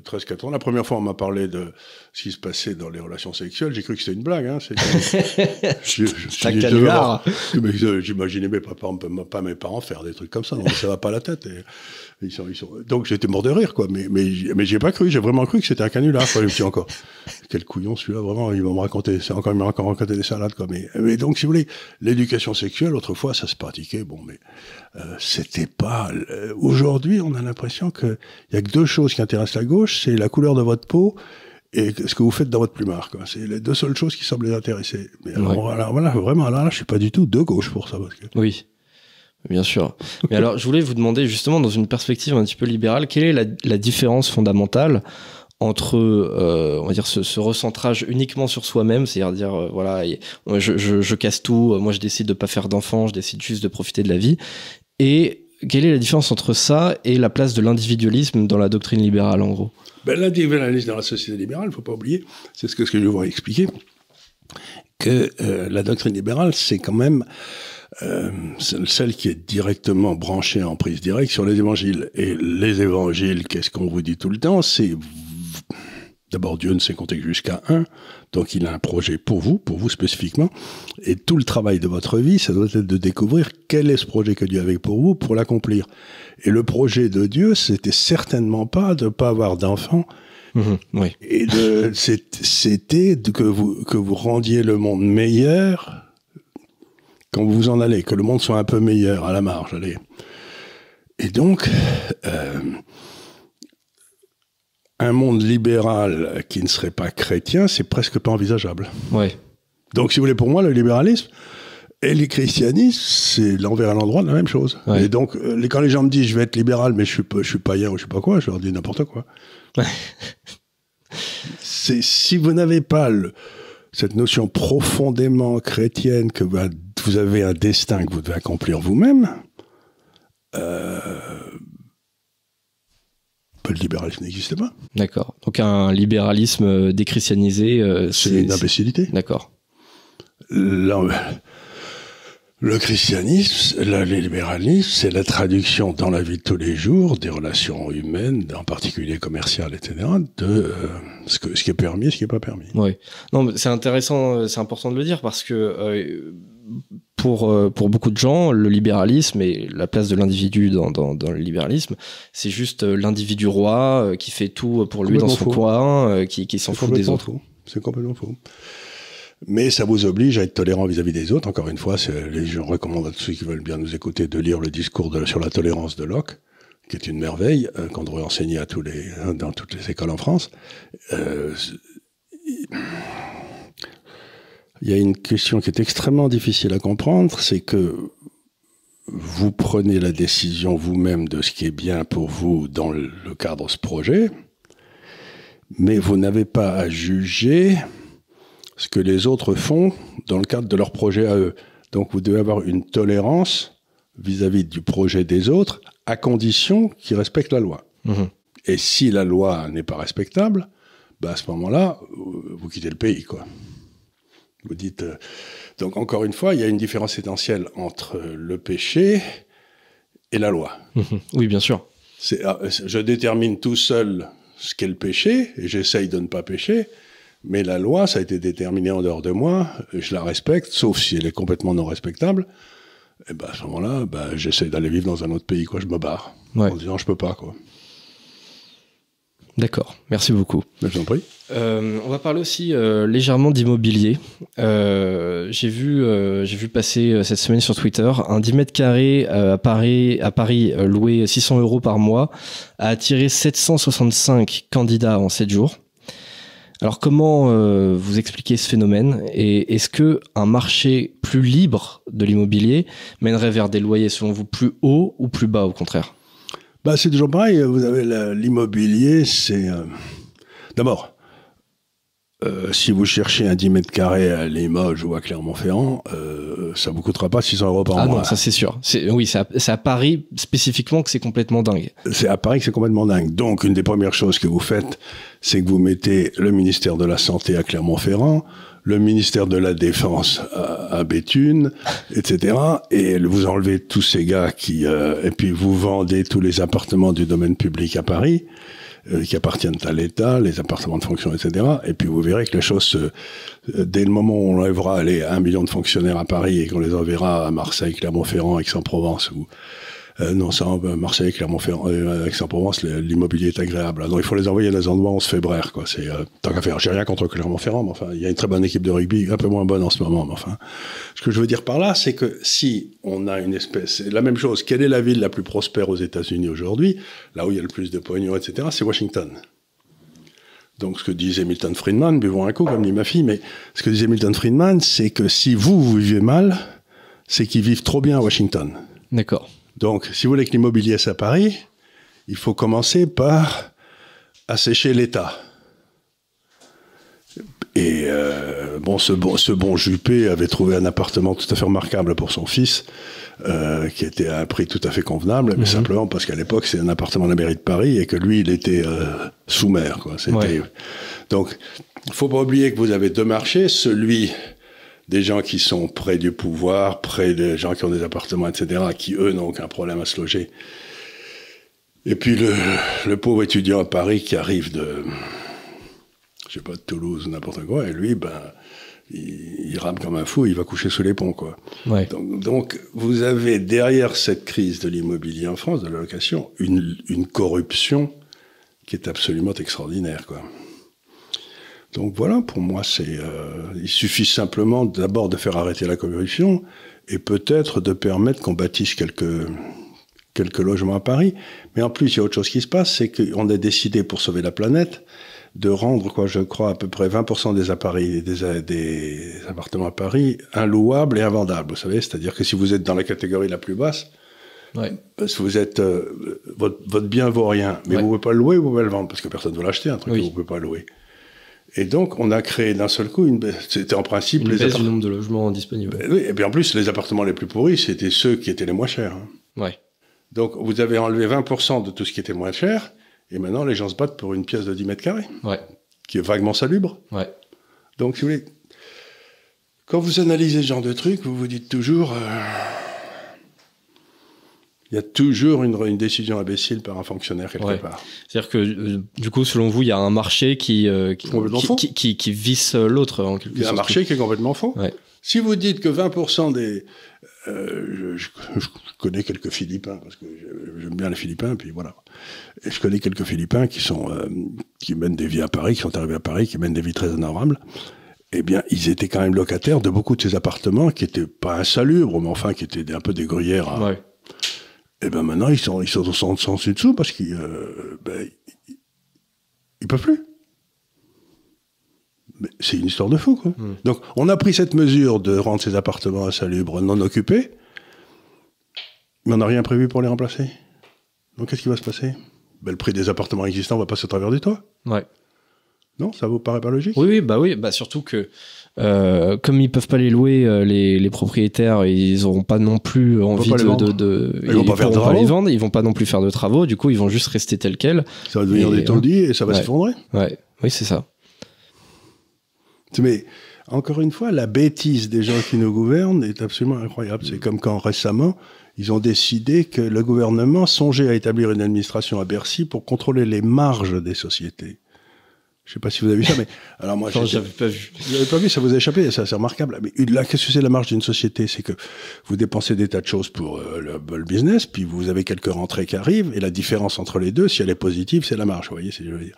13-14 ans, la première fois, on m'a parlé de ce qui se passait dans les relations sexuelles. J'ai cru que c'était une blague. Hein. J'imaginais pas mes parents faire des trucs comme ça. Donc, ça va pas la tête. Et donc, j'étais mort de rire, quoi. Mais j'ai pas cru. J'ai vraiment cru que c'était un canular, quoi. Je me suis encore, quel couillon celui-là, vraiment. Il m'a raconté des salades, quoi. Mais donc, si vous voulez, l'éducation sexuelle, autrefois, ça se pratiquait. Bon, mais c'était pas. Aujourd'hui, on a l'impression qu'il y a que deux choses qui intéressent la gauche, c'est la couleur de votre peau et ce que vous faites dans votre plumard, quoi. C'est les deux seules choses qui semblent les intéresser. Mais alors, voilà, vraiment, là, je suis pas du tout de gauche pour ça. Parce que... Oui. Bien sûr. Mais alors, je voulais vous demander, justement, dans une perspective un petit peu libérale, quelle est la différence fondamentale entre, on va dire, ce recentrage uniquement sur soi-même, c'est-à-dire, voilà, je casse tout, moi je décide de pas faire d'enfants, je décide juste de profiter de la vie, et quelle est la différence entre ça et la place de l'individualisme dans la doctrine libérale, en gros? L'individualisme dans la société libérale, il ne faut pas oublier, c'est ce que je vais vous expliquer, que la doctrine libérale, c'est quand même celle qui est directement branchée en prise directe sur les évangiles. Et les évangiles, qu'est-ce qu'on vous dit tout le temps? C'est d'abord, Dieu ne sait compter que jusqu'à 1, donc il a un projet pour vous spécifiquement, et tout le travail de votre vie, ça doit être de découvrir quel est ce projet que Dieu avait pour vous pour l'accomplir. Et le projet de Dieu, c'était certainement pas de pas avoir d'enfants, oui. Et c'était que vous rendiez le monde meilleur quand vous vous en allez, que le monde soit un peu meilleur à la marge, allez. Et donc, un monde libéral qui ne serait pas chrétien, c'est presque pas envisageable. Ouais. Donc, si vous voulez, pour moi, le libéralisme et le christianisme, c'est l'envers à l'endroit de la même chose. Ouais. Et donc, quand les gens me disent je vais être libéral, mais je suis païen ou je sais pas quoi, je leur dis n'importe quoi. Ouais. Si vous n'avez pas cette notion profondément chrétienne que vous avez un destin que vous devez accomplir vous-même, le libéralisme n'existe pas. D'accord. Donc un libéralisme déchristianisé, c'est une imbécilité. D'accord. Le christianisme, le libéralisme, c'est la traduction dans la vie de tous les jours des relations humaines, en particulier commerciales, etc., de ce qui est permis et ce qui n'est pas permis. Oui. Non, mais c'est intéressant, c'est important de le dire parce que pour beaucoup de gens, le libéralisme et la place de l'individu dans le libéralisme, c'est juste l'individu roi qui fait tout pour lui dans son coin, qui s'en fout des autres. C'est complètement faux. Mais ça vous oblige à être tolérant vis-à-vis des autres. Encore une fois, je recommande à tous ceux qui veulent bien nous écouter de lire le discours sur la tolérance de Locke, qui est une merveille, qu'on devrait enseigner dans toutes les écoles en France. Il y a une question qui est extrêmement difficile à comprendre, c'est que vous prenez la décision vous-même de ce qui est bien pour vous dans le cadre de ce projet, mais vous n'avez pas à juger ce que les autres font dans le cadre de leur projet à eux. Donc vous devez avoir une tolérance vis-à-vis du projet des autres, à condition qu'ils respectent la loi. Mmh. Et si la loi n'est pas respectable, à ce moment-là, vous quittez le pays, quoi. Vous dites... Donc encore une fois, il y a une différence essentielle entre le péché et la loi. Mmh. Oui, bien sûr. Je détermine tout seul ce qu'est le péché, et j'essaye de ne pas pécher, mais la loi, ça a été déterminé en dehors de moi, je la respecte, sauf si elle est complètement non respectable. Et à ce moment-là, j'essaie d'aller vivre dans un autre pays, quoi. Je me barre. Ouais. En disant, je peux pas, quoi. D'accord, merci beaucoup. Je vous en prie. On va parler aussi légèrement d'immobilier. J'ai vu passer cette semaine sur Twitter un 10 mètres carrés à Paris loué 600 € par mois, a attiré 765 candidats en 7 jours. Alors comment vous expliquez ce phénomène et est-ce que un marché plus libre de l'immobilier mènerait vers des loyers selon vous plus hauts ou plus bas au contraire? Bah, c'est toujours pareil. Vous avez l'immobilier, c'est d'abord. Si vous cherchez un 10 mètres carrés à Limoges ou à Clermont-Ferrand, ça vous coûtera pas 600 € par mois. Ah non, ça c'est sûr. Oui, c'est à Paris spécifiquement que c'est complètement dingue. C'est à Paris que c'est complètement dingue. Donc, une des premières choses que vous faites, c'est que vous mettez le ministère de la Santé à Clermont-Ferrand, le ministère de la Défense à Béthune, etc. Et vous enlevez tous ces gars et puis vous vendez tous les appartements du domaine public à Paris, qui appartiennent à l'État, les appartements de fonction, etc. Et puis vous verrez que les choses, dès le moment où on enlèvera 1 million de fonctionnaires à Paris et qu'on les enverra à Marseille, Clermont-Ferrand, Aix-en-Provence, ou Marseille, Clermont-Ferrand, Aix-en-Provence, l'immobilier est agréable. Donc il faut les envoyer dans des endroits où on se fait braire, quoi. C'est tant qu'à faire. J'ai rien contre Clermont-Ferrand, mais enfin, il y a une très bonne équipe de rugby, un peu moins bonne en ce moment, mais enfin. Ce que je veux dire par là, c'est que si on a une espèce, c'est la même chose. Quelle est la ville la plus prospère aux États-Unis aujourd'hui, là où il y a le plus de pognon, etc., c'est Washington. Donc, ce que disait Milton Friedman, buvons un coup, comme dit ma fille, mais ce que disait Milton Friedman, c'est que si vous vivez mal, c'est qu'ils vivent trop bien à Washington. D'accord. Donc, si vous voulez que l'immobilier soit à Paris, il faut commencer par assécher l'État. Et ce bon Juppé avait trouvé un appartement tout à fait remarquable pour son fils, qui était à un prix tout à fait convenable, mais simplement parce qu'à l'époque, c'est un appartement de la mairie de Paris et que lui, il était sous maire, quoi. Ouais. Donc, il ne faut pas oublier que vous avez deux marchés, celui des gens qui sont près du pouvoir, près des gens qui ont des appartements, etc., qui, eux, n'ont aucun problème à se loger. Et puis, le pauvre étudiant à Paris qui arrive de Toulouse ou n'importe quoi, et lui, il rame comme un fou, il va coucher sous les ponts, quoi. Ouais. Donc, vous avez derrière cette crise de l'immobilier en France, de la location, une corruption qui est absolument extraordinaire, quoi. Donc voilà, pour moi, il suffit simplement d'abord de faire arrêter la corruption et peut-être de permettre qu'on bâtisse quelques logements à Paris. Mais en plus, il y a autre chose qui se passe, c'est qu'on a décidé, pour sauver la planète, de rendre, je crois, à peu près 20% des appartements à Paris inlouables et invendables. Vous savez, c'est-à-dire que si vous êtes dans la catégorie la plus basse, ouais. Parce que vous êtes, votre bien vaut rien, mais ouais. Vous ne pouvez pas le louer ou vous pouvez le vendre, parce que personne ne veut l'acheter, un truc que vous ne pouvez pas louer. Et donc, on a créé d'un seul coup c'était en principe une baisse du nombre de logements disponibles. Oui, et puis en plus, les appartements les plus pourris, c'était ceux qui étaient les moins chers. Hein. Ouais. Donc, vous avez enlevé 20% de tout ce qui était moins cher, et maintenant, les gens se battent pour une pièce de 10 mètres carrés, ouais. Qui est vaguement salubre. Ouais. Donc, si vous voulez, quand vous analysez ce genre de truc, vous vous dites toujours... Il y a toujours une décision imbécile par un fonctionnaire quelque part. C'est-à-dire que, du coup, selon vous, il y a un marché qui visse l'autre, en quelque sorte. Il y a un marché qui est complètement faux. Ouais. Si vous dites que 20% des... je connais quelques Philippins, parce que j'aime bien les Philippins, puis voilà. Et je connais quelques Philippins qui mènent des vies à Paris, qui sont arrivés à Paris, qui mènent des vies très honorables. Eh bien, ils étaient quand même locataires de beaucoup de ces appartements qui n'étaient pas insalubres, mais enfin, qui étaient un peu des gruyères. Hein. Ouais. Et ben maintenant, ils sont sans dessous parce qu'ils peuvent plus. Mais c'est une histoire de fou, quoi. Donc, on a pris cette mesure de rendre ces appartements insalubres non occupés, mais on n'a rien prévu pour les remplacer. Donc, qu'est-ce qui va se passer ? Le prix des appartements existants va passer au travers du toit. Ouais. Non, ça vous paraît pas logique ? Oui, surtout que comme ils peuvent pas les louer, les propriétaires, ils auront pas non plus envie ils vont pas faire de travaux. Les vendre, ils vont pas non plus faire de travaux, du coup ils vont juste rester tels quels. Ça va devenir des taudis et ça va s'effondrer. Ouais, oui, c'est ça. Mais encore une fois, la bêtise des gens qui nous gouvernent est absolument incroyable. C'est comme quand récemment ils ont décidé que le gouvernement songeait à établir une administration à Bercy pour contrôler les marges des sociétés. Je sais pas si vous avez vu ça, mais alors moi, j'avais pas vu. Vous n'avez pas vu, ça vous a échappé, ça c'est remarquable. Mais là, qu'est-ce que c'est la marge d'une société ? C'est que vous dépensez des tas de choses pour le business, puis vous avez quelques rentrées qui arrivent, et la différence entre les deux, si elle est positive, c'est la marge. Vous voyez, c'est ce que je veux dire.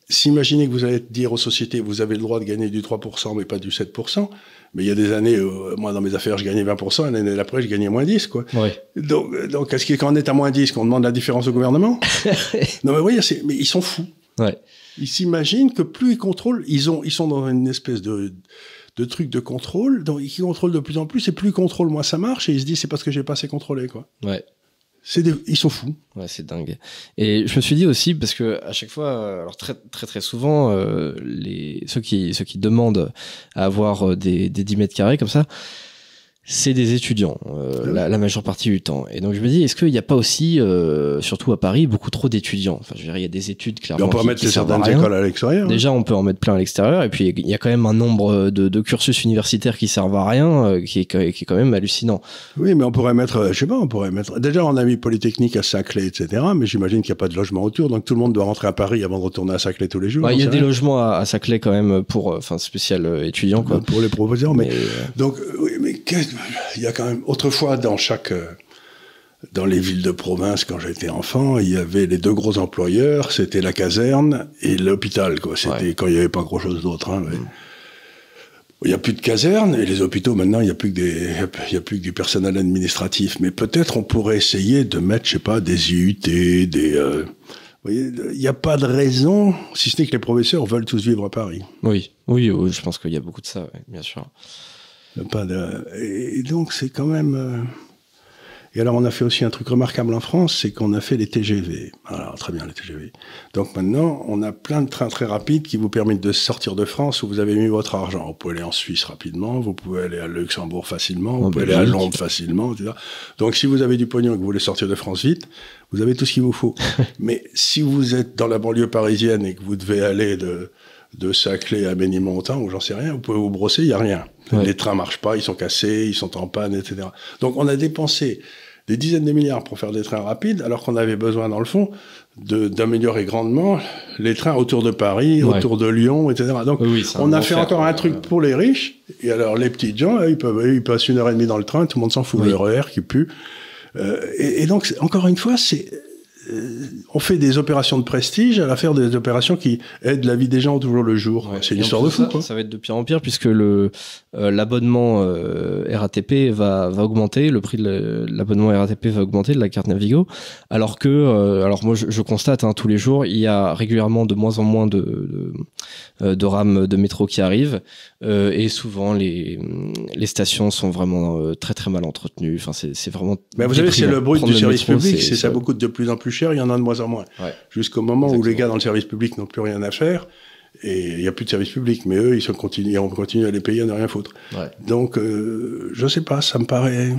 S'imaginez que vous allez dire aux sociétés, vous avez le droit de gagner du 3%, mais pas du 7%. Mais il y a des années, moi dans mes affaires, je gagnais 20%, et l'année d'après, je gagnais moins 10, quoi. Ouais. Donc est-ce qu'on est à moins 10, qu'on demande la différence au gouvernement ? Non, mais vous voyez, mais ils sont fous. Ouais. Ils s'imaginent que plus ils contrôlent, ils sont dans une espèce de truc de contrôle, donc ils contrôlent de plus en plus, et plus ils contrôlent, moins ça marche, et ils se disent c'est parce que j'ai pas assez contrôlé, quoi. Ouais. Ils sont fous. Ouais, c'est dingue. Et je me suis dit aussi, parce que à chaque fois, alors très souvent, ceux qui demandent à avoir des 10 mètres carrés comme ça, c'est des étudiants, la majeure partie du temps. Et donc je me dis, est-ce qu'il n'y a pas aussi, surtout à Paris, beaucoup trop d'étudiants? Enfin, je veux dire, il y a des études clairement. Mais on peut mettre certaines écoles à l'extérieur. Déjà, on peut en mettre plein à l'extérieur. Et puis, il y a quand même un nombre de cursus universitaires qui servent à rien, qui est quand même hallucinant. Oui, mais on pourrait mettre, je sais pas, Déjà, on a mis Polytechnique à Saclay, etc. Mais j'imagine qu'il n'y a pas de logement autour. Donc tout le monde doit rentrer à Paris avant de retourner à Saclay tous les jours. Il y a des logements à Saclay quand même pour, spécial étudiants, quoi. Pour les proposants. Mais donc, oui, mais il y a quand même, autrefois, dans les villes de province, quand j'étais enfant, il y avait les deux gros employeurs, c'était la caserne et l'hôpital, quoi. C'était quand il n'y avait pas grand-chose d'autre, hein, mais... Il n'y a plus de casernes, et les hôpitaux, maintenant, il n'y a plus que du personnel administratif. Mais peut-être on pourrait essayer de mettre, je sais pas, des IUT, vous voyez, il n'y a pas de raison, si ce n'est que les professeurs veulent tous vivre à Paris. Oui, je pense qu'il y a beaucoup de ça, ouais, bien sûr. Et donc, c'est quand même... Et alors, on a fait aussi un truc remarquable en France, c'est qu'on a fait les TGV. Alors, très bien, les TGV. Donc maintenant, on a plein de trains très rapides qui vous permettent de sortir de France où vous avez mis votre argent. Vous pouvez aller en Suisse rapidement, vous pouvez aller à Luxembourg facilement, vous pouvez aller à Londres facilement, etc. Donc, si vous avez du pognon et que vous voulez sortir de France vite, vous avez tout ce qu'il vous faut. Mais si vous êtes dans la banlieue parisienne et que vous devez aller de Saclay à Ménilmontant, ou j'en sais rien, vous pouvez vous brosser, il n'y a rien. Ouais. Les trains marchent pas, ils sont cassés, ils sont en panne, etc. Donc on a dépensé des dizaines de milliards pour faire des trains rapides, alors qu'on avait besoin, dans le fond, d'améliorer grandement les trains autour de Paris, autour de Lyon, etc. Donc on a fait encore un truc pour les riches, et alors les petits gens, ils passent 1h30 dans le train, tout le monde s'en fout, le RER qui pue. Et donc, encore une fois, on fait des opérations de prestige à la faire des opérations qui aident la vie des gens toujours le jour. Ouais. C'est une histoire de fou, quoi. Ça va être de pire en pire puisque l'abonnement RATP va augmenter, le prix de l'abonnement RATP va augmenter de la carte Navigo, alors que, alors moi je constate tous les jours, il y a régulièrement de moins en moins de rames de métro qui arrivent, et souvent les stations sont vraiment très très mal entretenues. Enfin, c'est vraiment. Mais vous savez, c'est le bruit du service public, ça vous coûte de plus en plus cher, il y en a de moins en moins. Ouais. Jusqu'au moment où les gars dans le service public n'ont plus rien à faire, et il n'y a plus de service public, mais eux, on continue à les payer à ne rien foutre. Ouais. Donc, je sais pas, ça me paraît...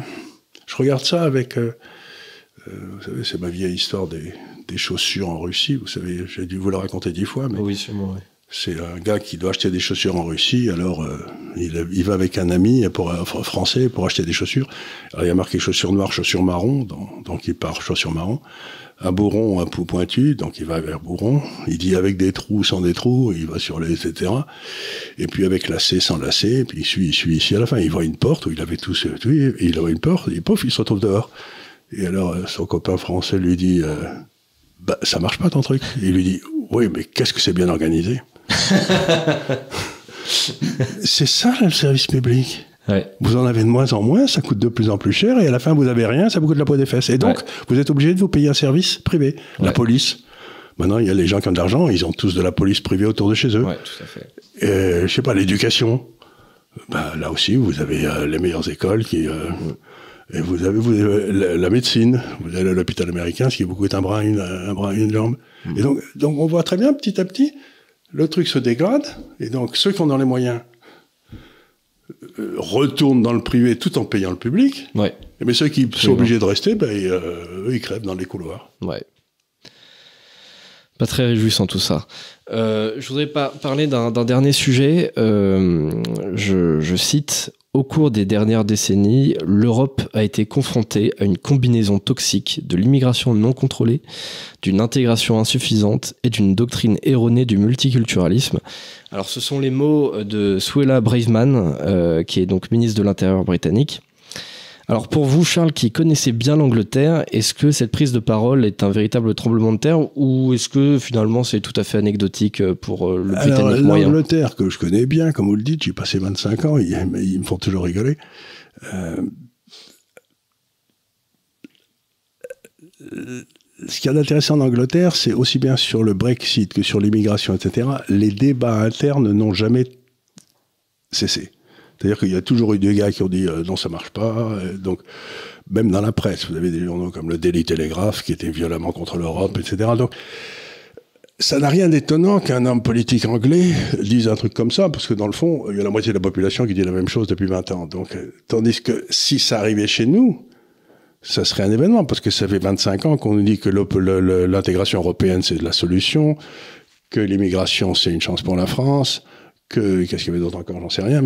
Je regarde ça avec... vous savez, c'est ma vieille histoire des chaussures en Russie, vous savez, j'ai dû vous la raconter 10 fois, mais... Oui, sûrement, oui. C'est un gars qui doit acheter des chaussures en Russie, alors il va avec un ami français pour acheter des chaussures. Alors il y a marqué chaussures noires, chaussures marron, donc il part chaussures marron. Un bourron, un pou pointu, donc il va vers bourron. Il dit avec des trous, sans des trous, il va sur les etc. Et puis avec lacet, sans lacet, puis il suit ici à la fin. Il voit une porte où il avait tout, et il voit une porte, et pouf, il se retrouve dehors. Et alors son copain français lui dit ça marche pas ton truc. Et il lui dit oui, mais qu'est-ce que c'est bien organisé. C'est ça le service public. Ouais. Vous en avez de moins en moins, ça coûte de plus en plus cher, et à la fin vous avez rien, ça vous coûte la peau des fesses. Et donc vous êtes obligé de vous payer un service privé. La police. Maintenant il y a les gens qui ont de l'argent, ils ont tous de la police privée autour de chez eux. Ouais, tout à fait. Je sais pas, l'éducation. Là aussi vous avez les meilleures écoles qui. Et vous avez la médecine. Vous allez à l'hôpital américain, ce qui vous coûte un bras, une jambe. Et donc on voit très bien petit à petit. Le truc se dégrade, et donc ceux qui ont dans les moyens retournent dans le privé tout en payant le public. Ouais. Mais ceux qui sont obligés de rester, ils crèvent dans les couloirs. Ouais. Pas très réjouissant tout ça. Je voudrais parler d'un dernier sujet. Je cite: au cours des dernières décennies, l'Europe a été confrontée à une combinaison toxique de l'immigration non contrôlée, d'une intégration insuffisante et d'une doctrine erronée du multiculturalisme. Alors, ce sont les mots de Suella Braverman, qui est donc ministre de l'Intérieur britannique. Alors, pour vous, Charles, qui connaissez bien l'Angleterre, est-ce que cette prise de parole est un véritable tremblement de terre, ou est-ce que finalement c'est tout à fait anecdotique pour le Britannique moyen ? L'Angleterre, que je connais bien, comme vous le dites, j'ai passé 25 ans, ils me font toujours rigoler. ce qu'il y a d'intéressant en Angleterre, c'est aussi bien sur le Brexit que sur l'immigration, etc. Les débats internes n'ont jamais cessé. C'est-à-dire qu'il y a toujours eu des gars qui ont dit non, ça marche pas. Donc, même dans la presse, vous avez des journaux comme le Daily Telegraph qui étaient violemment contre l'Europe, etc. Donc, ça n'a rien d'étonnant qu'un homme politique anglais dise un truc comme ça, parce que dans le fond, il y a la moitié de la population qui dit la même chose depuis 20 ans. Donc, tandis que si ça arrivait chez nous, ça serait un événement, parce que ça fait 25 ans qu'on nous dit que l'intégration européenne, c'est la solution, que l'immigration, c'est une chance pour la France, qu'est-ce qu'il y avait d'autre encore, j'en sais rien,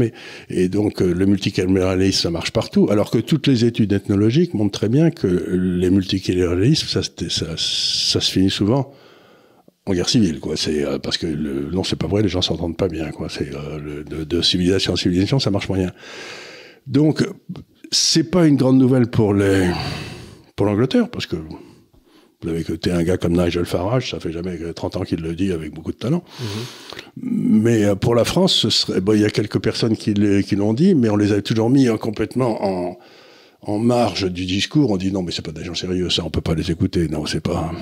et donc le multiculturalisme, ça marche partout, alors que toutes les études ethnologiques montrent très bien que les multiculturalismes, ça se finit souvent en guerre civile, quoi. C'est parce que non, c'est pas vrai, les gens s'entendent pas bien, quoi. C'est de civilisation en civilisation, ça marche moyen. Donc, c'est pas une grande nouvelle pour l'Angleterre, parce que vous avez écouté un gars comme Nigel Farage, ça fait jamais 30 ans qu'il le dit avec beaucoup de talent. Mais pour la France, ce serait, il y a quelques personnes qui l'ont dit, mais on les a toujours mis complètement en marge du discours. On dit non, mais c'est pas des gens sérieux, ça, on peut pas les écouter. Non, c'est pas.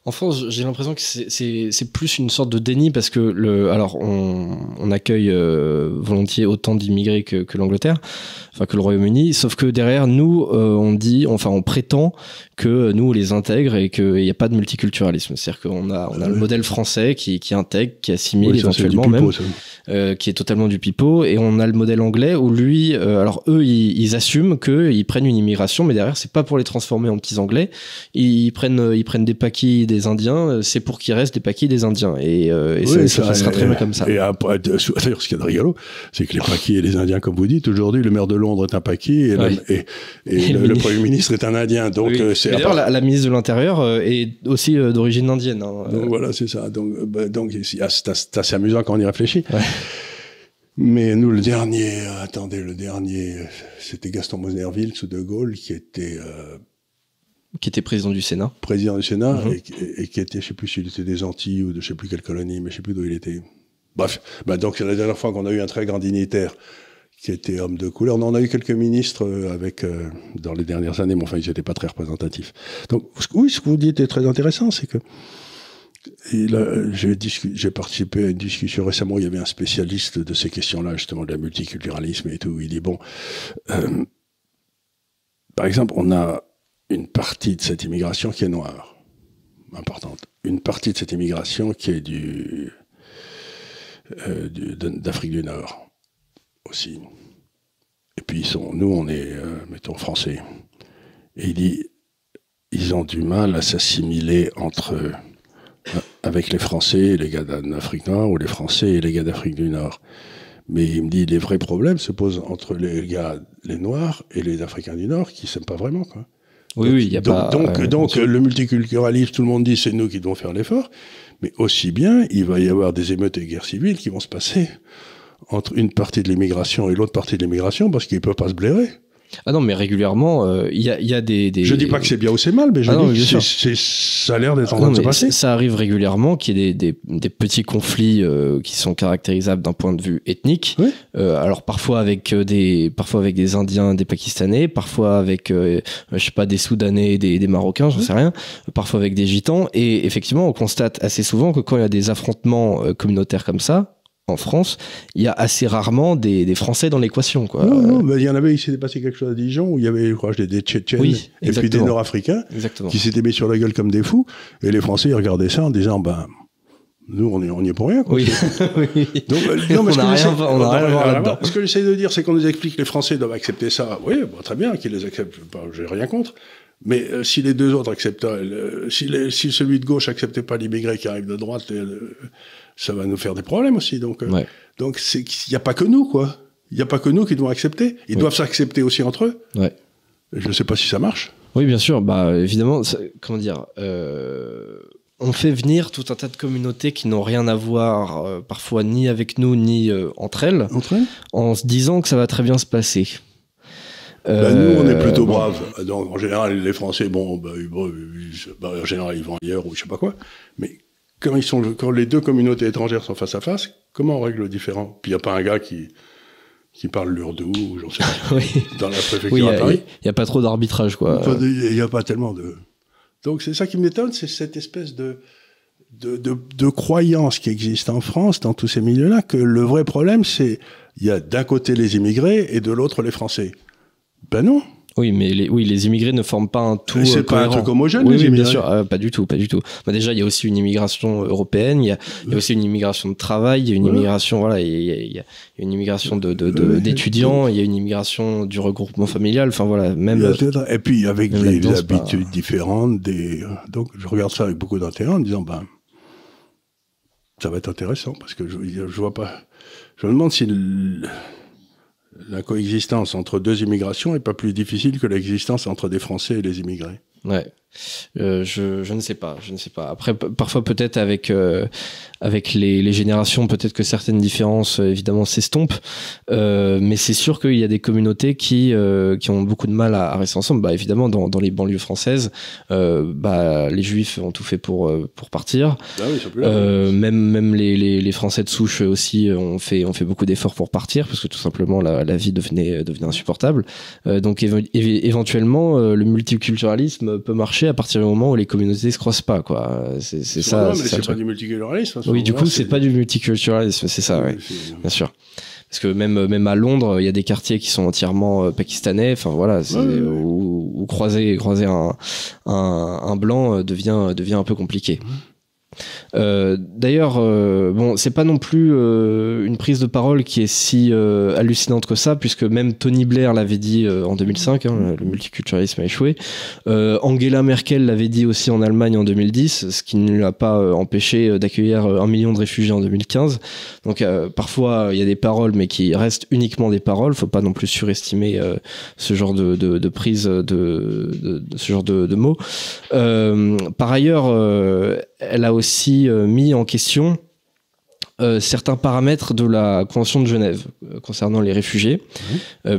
En France, j'ai l'impression que c'est plus une sorte de déni, parce que alors on accueille volontiers autant d'immigrés que l'Angleterre, enfin que le Royaume-Uni, sauf que derrière nous, on prétend que nous on les intègre et qu'il n'y a pas de multiculturalisme. C'est-à-dire qu'on a le modèle français qui intègre, qui assimile, éventuellement pipeau, même, qui est totalement du pipeau, et on a le modèle anglais où lui, alors eux, ils assument qu'ils prennent une immigration, mais derrière c'est pas pour les transformer en petits Anglais. Ils prennent des paquis des Indiens, c'est pour qu'ils restent des paquis des Indiens, et oui, ça sera très bien comme ça. Et après, d'ailleurs, ce qu'il y a de rigolo, c'est que les paquis et les Indiens, comme vous dites, aujourd'hui, le maire de Londres est un paquis et le Premier ministre est un Indien. Donc c'est d'ailleurs la ministre de l'Intérieur est aussi d'origine indienne. Hein. Donc voilà, c'est ça. Donc c'est assez amusant quand on y réfléchit. Ouais. Mais nous, le dernier, c'était Gaston Monerville sous De Gaulle, qui était président du Sénat. Président du Sénat, et qui était, je sais plus s'il était des Antilles ou de je sais plus quelle colonie, mais je sais plus d'où il était. Bref, donc c'est la dernière fois qu'on a eu un très grand dignitaire qui était homme de couleur. On en a eu quelques ministres dans les dernières années, mais enfin, ils n'étaient pas très représentatifs. Donc, oui, ce que vous dites est très intéressant, c'est que j'ai participé à une discussion récemment où il y avait un spécialiste de ces questions-là, justement, de la multiculturalisme et tout. Il dit, bon, par exemple, on a une partie de cette immigration qui est noire, importante. Une partie de cette immigration qui est d'Afrique du Nord aussi. Et puis nous, on est, mettons, français. Et il dit, ils ont du mal à s'assimiler entre eux, avec les Français et les gars d'Afrique noire, ou les Français et les gars d'Afrique du Nord. Mais il me dit, les vrais problèmes se posent entre les Noirs et les Africains du Nord, qui ne s'aiment pas vraiment, quoi. Oui, il y a pas. Donc, le multiculturalisme, tout le monde dit, c'est nous qui devons faire l'effort. Mais aussi bien, il va y avoir des émeutes et guerres civiles qui vont se passer entre une partie de l'immigration et l'autre partie de l'immigration, parce qu'ils ne peuvent pas se blairer. Ah non, mais régulièrement, il y a des... Je dis pas que c'est bien ou c'est mal, mais je dis que ça a l'air d'être en train de se passer. Ça arrive régulièrement qu'il y ait des petits conflits qui sont caractérisables d'un point de vue ethnique. Oui. Alors parfois avec des Indiens, des Pakistanais, parfois avec je sais pas, des Soudanais, des Marocains, j'en sais rien, parfois avec des Gitans. Et effectivement, on constate assez souvent que quand il y a des affrontements communautaires comme ça, en France, il y a assez rarement des Français dans l'équation, quoi. Non, il y en avait, il s'était passé quelque chose à Dijon où il y avait, je crois, des Tchétchènes et puis des Nord-Africains qui s'étaient mis sur la gueule comme des fous, et les Français ils regardaient ça en disant, nous on y est pour rien, quoi. Oui. Donc, non, mais on n'a rien à voir là-dedans. Ce que j'essaie de dire, c'est qu'on nous explique que les Français doivent accepter ça. Oui, très bien qu'ils les acceptent, j'ai rien contre. Mais si les deux autres acceptent, si celui de gauche acceptait pas l'immigré qui arrive de droite, ça va nous faire des problèmes aussi. Donc il n'y a pas que nous, quoi. Il n'y a pas que nous qui devons accepter. Ils doivent s'accepter aussi entre eux. Ouais. Je ne sais pas si ça marche. Oui, bien sûr. Évidemment, comment dire, on fait venir tout un tas de communautés qui n'ont rien à voir, parfois ni avec nous, ni entre elles, en se disant que ça va très bien se passer. Nous, on est plutôt braves. Donc, en général, les Français, en général, ils vont ailleurs ou je sais pas quoi. Mais quand les deux communautés étrangères sont face à face, comment on règle le différend? Puis il n'y a pas un gars qui parle l'ourdou, ou j'en sais pas, dans la préfecture à Paris. Il n'y a pas trop d'arbitrage, quoi. Il n'y a pas tellement de Donc c'est ça qui m'étonne, c'est cette espèce de croyance qui existe en France, dans tous ces milieux-là, que le vrai problème, c'est il y a d'un côté les immigrés et de l'autre les Français. Ben non. Oui, mais les immigrés ne forment pas un tout. C'est pas un truc homogène, oui, les immigrés. Bien sûr, pas du tout. Bah déjà, il y a aussi une immigration européenne, il y a aussi une immigration de travail, il y a une immigration, voilà, il y a une immigration d'étudiants, il y a une immigration du regroupement familial, enfin voilà, même. Et puis avec des habitudes différentes, donc je regarde ça avec beaucoup d'intérêt en me disant, ben, ça va être intéressant parce que je vois pas. Je me demande si la coexistence entre deux immigrations est pas plus difficile que l'existence entre des Français et les immigrés. Ouais. Je ne sais pas. Après, parfois peut-être avec les générations, peut-être que certaines différences évidemment s'estompent, mais c'est sûr qu'il y a des communautés qui ont beaucoup de mal à rester ensemble. Bah évidemment dans les banlieues françaises, les Juifs ont tout fait pour partir. Ah oui, c'est plus là, même les Français de souche aussi ont fait beaucoup d'efforts pour partir parce que tout simplement la vie devenait insupportable. Donc éventuellement le multiculturalisme peut marcher à partir du moment où les communautés se croisent pas, quoi. C'est ça. Mais c'est pas du multiculturalisme. Oui, du coup, c'est pas du multiculturalisme, c'est ça, oui, bien sûr. Parce que même à Londres, il y a des quartiers qui sont entièrement pakistanais. Enfin voilà, où croiser un blanc devient un peu compliqué. D'ailleurs, bon, c'est pas non plus une prise de parole qui est si hallucinante que ça, puisque même Tony Blair l'avait dit en 2005, le multiculturalisme a échoué. Angela Merkel l'avait dit aussi en Allemagne en 2010, ce qui ne l'a pas empêché d'accueillir 1 million de réfugiés en 2015. Donc parfois il y a des paroles, mais qui restent uniquement des paroles. Faut pas non plus surestimer ce genre de prise de ce genre de mots. Par ailleurs, elle a aussi mis en question certains paramètres de la Convention de Genève concernant les réfugiés,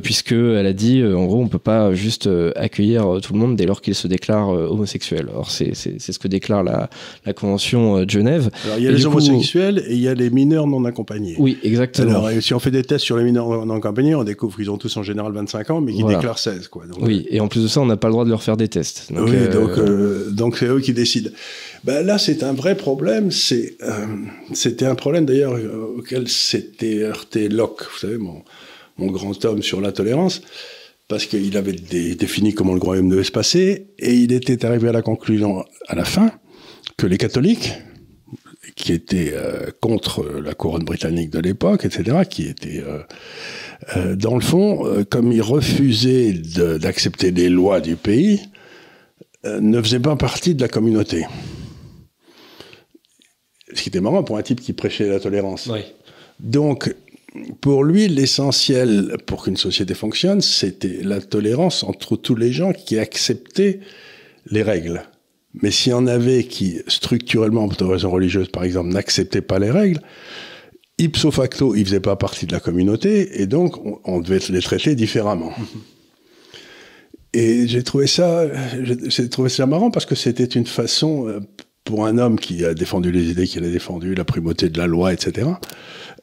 puisque elle a dit en gros on peut pas juste accueillir tout le monde dès lors qu'ils se déclarent homosexuels. Or c'est ce que déclare la Convention de Genève. Alors il y a les homosexuels et il y a les mineurs non accompagnés. Oui, exactement. Alors si on fait des tests sur les mineurs non accompagnés, on découvre qu'ils ont tous en général 25 ans, mais qu'ils déclarent 16, quoi. Donc, oui, et en plus de ça, on n'a pas le droit de leur faire des tests. Donc, donc c'est eux qui décident. Ben là, c'est un vrai problème. C'était un problème d'ailleurs auquel s'était heurté Locke, vous savez, mon grand homme sur la tolérance, parce qu'il avait défini comment le royaume devait se passer, et il était arrivé à la conclusion à la fin que les catholiques, qui étaient contre la couronne britannique de l'époque, etc., qui étaient dans le fond, comme ils refusaient d'accepter les lois du pays, ne faisaient pas partie de la communauté. Ce qui était marrant pour un type qui prêchait la tolérance. Oui. Donc, pour lui, l'essentiel pour qu'une société fonctionne, c'était la tolérance entre tous les gens qui acceptaient les règles. Mais s'il y en avait qui, structurellement, pour des raisons religieuses, par exemple, n'acceptaient pas les règles, ipso facto, ils ne faisaient pas partie de la communauté, et donc on devait les traiter différemment. Et j'ai trouvé ça marrant parce que c'était une façon... pour un homme qui a défendu les idées qu'il a défendues, la primauté de la loi, etc.,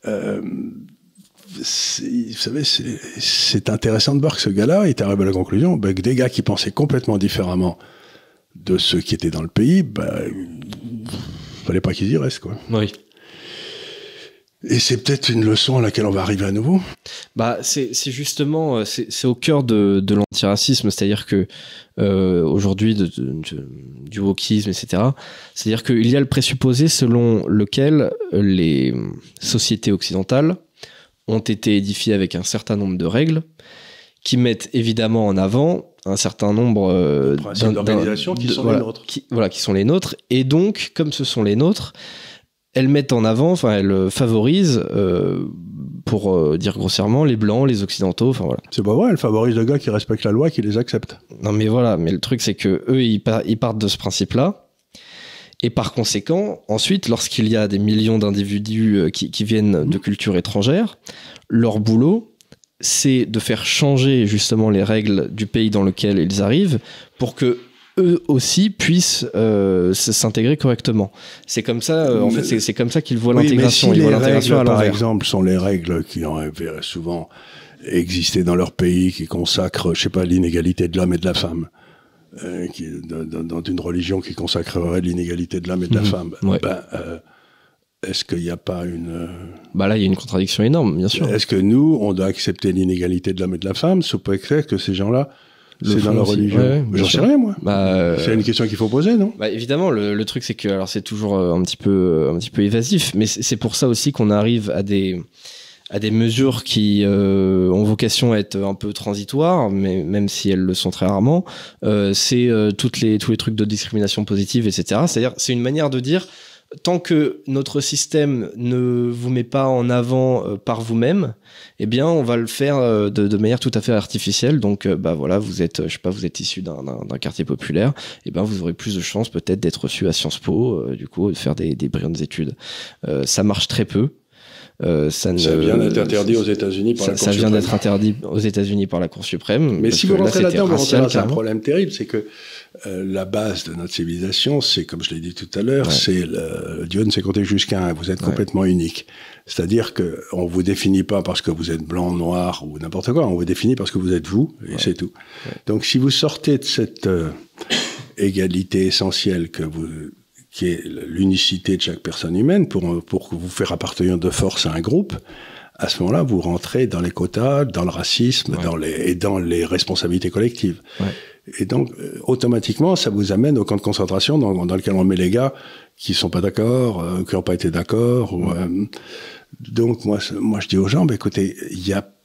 vous savez, c'est intéressant de voir que ce gars-là est arrivé à la conclusion que des gars qui pensaient complètement différemment de ceux qui étaient dans le pays, fallait pas qu'ils y restent, quoi. Oui. Et c'est peut-être une leçon à laquelle on va arriver à nouveau. C'est justement, c'est au cœur de l'antiracisme, c'est-à-dire que aujourd'hui, du wokisme, etc., c'est-à-dire qu'il y a le présupposé selon lequel les sociétés occidentales ont été édifiées avec un certain nombre de règles qui mettent évidemment en avant un certain nombre de principes d'organisation qui sont les nôtres. Qui sont les nôtres, et donc, comme ce sont les nôtres, elles mettent en avant, elles favorisent, pour dire grossièrement, les blancs, les occidentaux, enfin voilà. C'est pas vrai, elles favorisent les gars qui respectent la loi, qui les acceptent. Non mais voilà, mais le truc c'est que eux ils partent de ce principe-là, et par conséquent, ensuite, lorsqu'il y a des millions d'individus qui viennent de cultures étrangères, leur boulot, c'est de faire changer justement les règles du pays dans lequel ils arrivent, pour que eux aussi puissent s'intégrer correctement. C'est comme ça, en fait, c'est comme ça qu'ils voient l'intégration. Mais si ils voient l'intégration à l'envers. Par exemple, sont les règles qui ont souvent existé dans leur pays, qui consacrent, je sais pas, l'inégalité de l'homme et de la femme. dans une religion qui consacrerait l'inégalité de l'homme et de la femme, est-ce qu'il n'y a pas une... Là, il y a une contradiction énorme, bien sûr. Est-ce que nous, on doit accepter l'inégalité de l'homme et de la femme, sous prétexte que ces gens-là, c'est dans leur religion? J'en sais rien, moi. C'est une question qu'il faut poser, non? Évidemment, le truc, c'est que, alors, c'est toujours un petit peu évasif, mais c'est pour ça aussi qu'on arrive à des mesures qui ont vocation à être un peu transitoires, mais même si elles le sont très rarement, c'est tous les trucs de discrimination positive, etc. C'est-à-dire, c'est une manière de dire, tant que notre système ne vous met pas en avant par vous-même, eh bien, on va le faire de manière tout à fait artificielle. Donc, vous êtes, vous êtes issu d'un quartier populaire, eh ben, vous aurez plus de chances peut-être d'être reçu à Sciences Po, du coup, de faire des brillantes études. Ça marche très peu. Ça vient d'être interdit aux États-Unis par la Cour suprême. Ça vient d'être interdit aux États-Unis par la Cour suprême. Mais si vous rentrez là-dedans, vous rentrez dans un problème terrible, c'est que la base de notre civilisation, c'est, comme je l'ai dit tout à l'heure, c'est Dieu ne sait compter jusqu'à 1. Vous êtes complètement unique. C'est-à-dire que on vous définit pas parce que vous êtes blanc, noir ou n'importe quoi. On vous définit parce que vous êtes vous, et c'est tout. Donc, si vous sortez de cette égalité essentielle qui est l'unicité de chaque personne humaine, pour vous faire appartenir de force à un groupe, à ce moment-là, vous rentrez dans les quotas, dans le racisme, dans les responsabilités collectives. Et donc, automatiquement, ça vous amène au camp de concentration dans lequel on met les gars qui sont pas d'accord, qui n'ont pas été d'accord. Donc, moi, je dis aux gens, écoutez,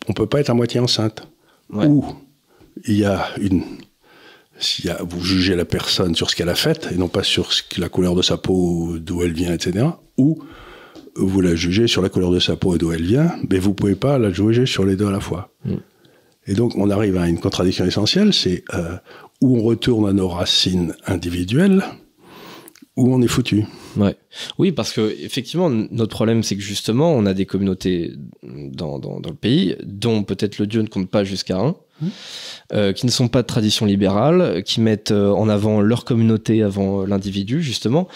on peut pas être à moitié enceinte. Ou il y a vous jugez la personne sur ce qu'elle a fait, et non pas sur la couleur de sa peau, d'où elle vient, etc. Ou vous la jugez sur la couleur de sa peau et d'où elle vient, mais vous pouvez pas la juger sur les deux à la fois. Et donc, on arrive à une contradiction essentielle, c'est où on retourne à nos racines individuelles, où on est foutu. Oui, parce que effectivement, notre problème, c'est que justement, on a des communautés dans le pays, dont peut-être le Dieu ne compte pas jusqu'à 1, qui ne sont pas de tradition libérale, qui mettent en avant leur communauté avant l'individu, justement.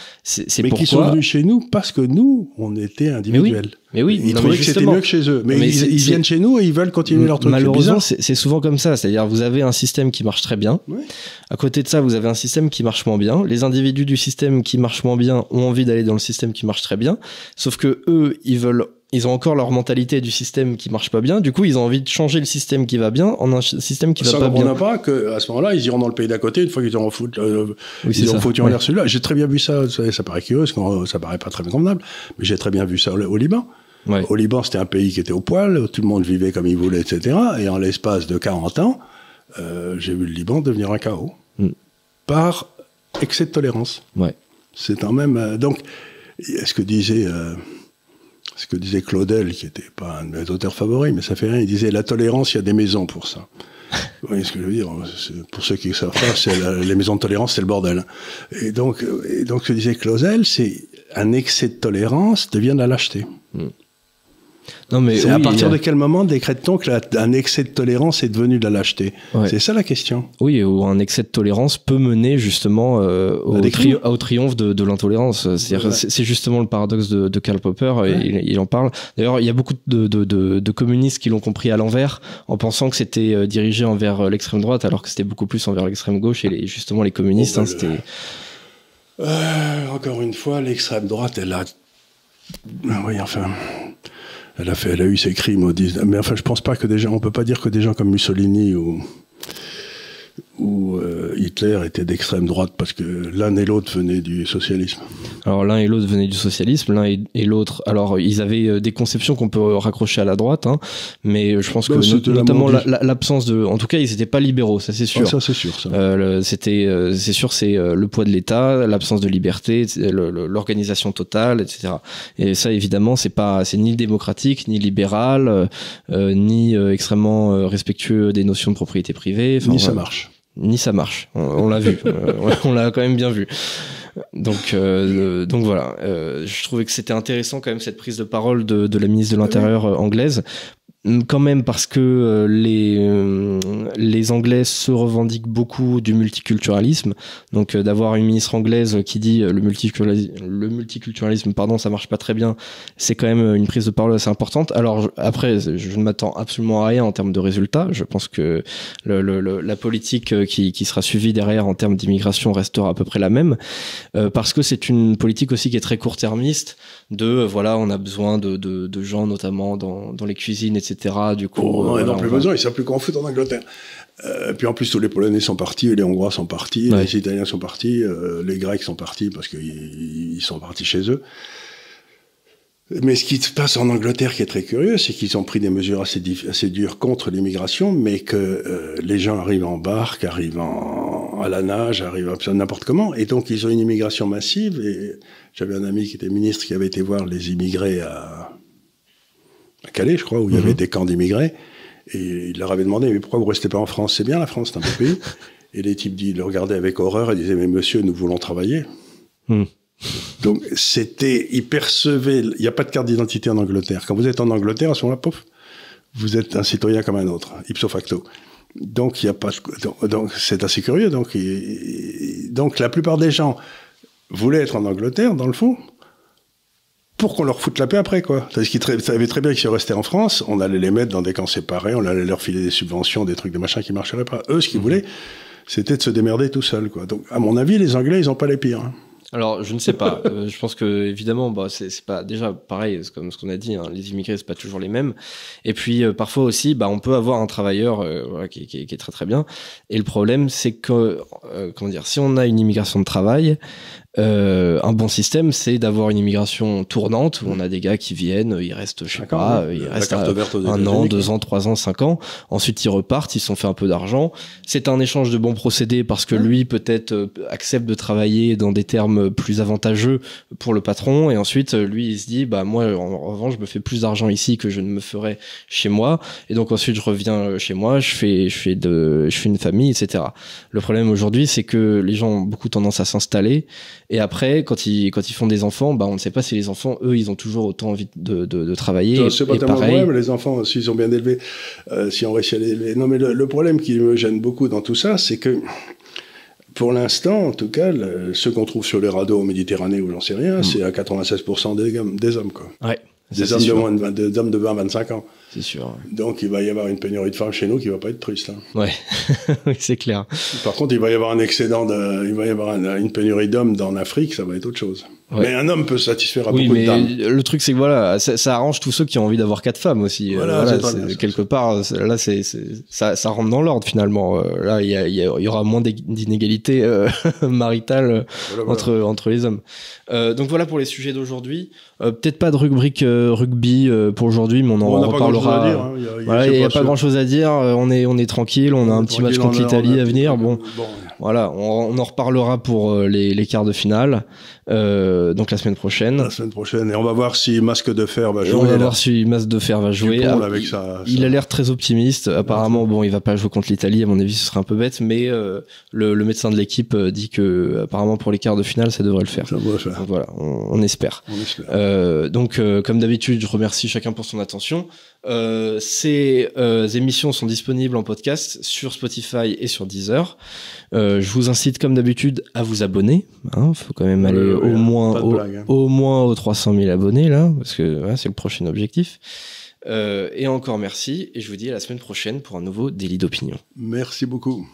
Mais qui sont venus chez nous parce que nous, on était individuels. Mais oui, ils trouvaient que c'était mieux que chez eux. Mais ils viennent chez nous et ils veulent continuer leur truc. Malheureusement, c'est souvent comme ça. C'est-à-dire, vous avez un système qui marche très bien. À côté de ça, vous avez un système qui marche moins bien. Les individus du système qui marchent moins bien ont envie d'aller dans le système qui marche très bien. Sauf que eux, ils ont encore leur mentalité du système qui marche pas bien. Du coup, ils ont envie de changer le système qui va bien en un système qui va pas bien. Ça ne pas qu'à ce moment-là, ils iront dans le pays d'à côté une fois qu'ils auront foutu en l'air celui-là. J'ai très bien vu ça. Ça paraît curieux, ça paraît pas très convenable, mais j'ai très bien vu ça au Liban. Au Liban, c'était un pays qui était au poil, où tout le monde vivait comme il voulait, etc. Et en l'espace de 40 ans, j'ai vu le Liban devenir un chaos. Par excès de tolérance. C'est quand même... donc, ce que disait Claudel, qui n'était pas un de mes auteurs favoris, mais ça fait rien, il disait « La tolérance, il y a des maisons pour ça ». Vous voyez ce que je veux dire? Pour ceux qui ne savent pas, les maisons de tolérance, c'est le bordel. Et donc, ce que disait Claudel, c'est un excès de tolérance devient de la lâcheté. Non, mais à partir de quel moment décrète-t-on qu'un excès de tolérance est devenu de la lâcheté? C'est ça la question. Oui, ou un excès de tolérance peut mener justement au triomphe de l'intolérance. C'est justement le paradoxe de Karl Popper, il en parle. D'ailleurs, il y a beaucoup de communistes qui l'ont compris à l'envers, en pensant que c'était dirigé envers l'extrême droite, alors que c'était beaucoup plus envers l'extrême gauche, et justement les communistes, c'était... Encore une fois, l'extrême droite, elle a... Oui, enfin... Elle a eu ses crimes mais enfin, je pense pas que on peut pas dire que des gens comme Mussolini ou Hitler étaient d'extrême droite, parce que l'un et l'autre venaient du socialisme. Alors l'un et l'autre venaient du socialisme, l'un et l'autre, alors ils avaient des conceptions qu'on peut raccrocher à la droite, mais je pense que notamment l'absence de... En tout cas, ils n'étaient pas libéraux, ça c'est sûr. Ça c'est sûr. Ça. C'est sûr, c'est le poids de l'État, l'absence de liberté, l'organisation totale, etc. Et ça, évidemment, c'est ni démocratique, ni libéral, ni extrêmement respectueux des notions de propriété privée. Ça marche. Ni ça marche, on l'a vu, on l'a quand même bien vu. Donc voilà, je trouvais que c'était intéressant quand même cette prise de parole de la ministre de l'Intérieur anglaise, quand même parce que les Anglais se revendiquent beaucoup du multiculturalisme, donc d'avoir une ministre anglaise qui dit le multiculturalisme, pardon, ça marche pas très bien, c'est quand même une prise de parole assez importante. Alors après, je ne m'attends absolument à rien en termes de résultats. Je pense que la politique qui sera suivie derrière en termes d'immigration restera à peu près la même, parce que c'est une politique aussi qui est très court-termiste. Voilà, on a besoin de gens notamment dans les cuisines, etc. Du coup, ils n'ont plus besoin, ils ne savent plus qu'en foot en Angleterre. Puis en plus, tous les Polonais sont partis, les Hongrois sont partis, les Italiens sont partis, les Grecs sont partis parce qu'ils sont partis chez eux. Mais ce qui se passe en Angleterre qui est très curieux, c'est qu'ils ont pris des mesures assez dures contre l'immigration, mais que les gens arrivent en barque, arrivent à la nage, arrivent n'importe comment, et donc ils ont une immigration massive. Et j'avais un ami qui était ministre qui avait été voir les immigrés à Calais, je crois, où il y avait des camps d'immigrés, et il leur avait demandé, mais pourquoi vous restez pas en France? C'est bien la France, c'est un beau pays. Et les types le regardaient avec horreur et disaient, mais monsieur, nous voulons travailler. Donc, ils percevaient, il n'y a pas de carte d'identité en Angleterre. Quand vous êtes en Angleterre, à ce moment-là, pouf, vous êtes un citoyen comme un autre, ipso facto. Donc, il n'y a pas, donc, c'est assez curieux. Donc, la plupart des gens voulaient être en Angleterre, dans le fond, pour qu'on leur foute la paix après, quoi. Parce qu'ils savaient très bien qu'ils restaient en France, on allait les mettre dans des camps séparés, on allait leur filer des subventions, des trucs, des machins qui marcheraient pas. Eux, ce qu'ils voulaient, c'était de se démerder tout seuls, quoi. Donc, à mon avis, les Anglais, ils n'ont pas les pires. Hein. Alors, je ne sais pas. Je pense que évidemment, c'est pas déjà pareil, c'est comme ce qu'on a dit. Hein, les immigrés, c'est pas toujours les mêmes. Et puis parfois aussi, on peut avoir un travailleur qui est très très bien. Et le problème, c'est que comment dire, si on a une immigration de travail, un bon système, c'est d'avoir une immigration tournante où on a des gars qui viennent, ils restent, je sais pas, ils restent un an, 2 ans, 3 ans, 5 ans. Ensuite, ils repartent, ils se sont fait un peu d'argent. C'est un échange de bons procédés parce que lui, peut-être, accepte de travailler dans des termes plus avantageux pour le patron. Et ensuite, lui, il se dit, moi, en revanche, je me fais plus d'argent ici que je ne me ferais chez moi. Et donc, ensuite, je reviens chez moi, je fais une famille, etc. Le problème aujourd'hui, c'est que les gens ont beaucoup tendance à s'installer. Et après, quand ils font des enfants, on ne sait pas si les enfants, eux, ils ont toujours autant envie de travailler. C'est pas tellement le problème, les enfants, s'ils sont bien élevés, si on réussit à les élever. Non, mais le problème qui me gêne beaucoup dans tout ça, c'est que, pour l'instant, en tout cas, ceux qu'on trouve sur les radeaux en Méditerranée ou j'en sais rien, c'est à 96% des hommes, quoi. Ouais. Des hommes de 20-25 ans. C'est sûr. Donc, il va y avoir une pénurie de femmes chez nous qui va pas être triste. Hein. Ouais, oui, c'est clair. Par contre, il va y avoir un excédent il va y avoir une pénurie d'hommes en Afrique, ça va être autre chose. Ouais. Mais un homme peut satisfaire à beaucoup de dames. Le truc, c'est que voilà, ça arrange tous ceux qui ont envie d'avoir 4 femmes aussi. Voilà, quelque part, là, ça rentre dans l'ordre finalement. Là, il y aura moins d'inégalités maritales entre les hommes. Donc voilà pour les sujets d'aujourd'hui. Peut-être pas de rubrique rugby pour aujourd'hui, mais on en reparlera. Il n'y a pas grand chose à dire. On est tranquille. On a un petit match contre l'Italie à venir. Bon, voilà, on en reparlera pour les quarts de finale. Donc la semaine prochaine. Et on va voir si Masque de Fer va jouer. Il a l'air très optimiste. Apparemment, il va pas jouer contre l'Italie. À mon avis, ce serait un peu bête, mais le médecin de l'équipe dit que apparemment pour les quarts de finale, ça devrait le faire. Donc voilà, on espère. Donc comme d'habitude, je remercie chacun pour son attention. Ces émissions sont disponibles en podcast sur Spotify et sur Deezer. Je vous incite comme d'habitude à vous abonner. Faut quand même aller au moins aux 300 000 abonnés là, parce que c'est le prochain objectif. Et encore merci, et je vous dis à la semaine prochaine pour un nouveau délit d'opinion. Merci beaucoup.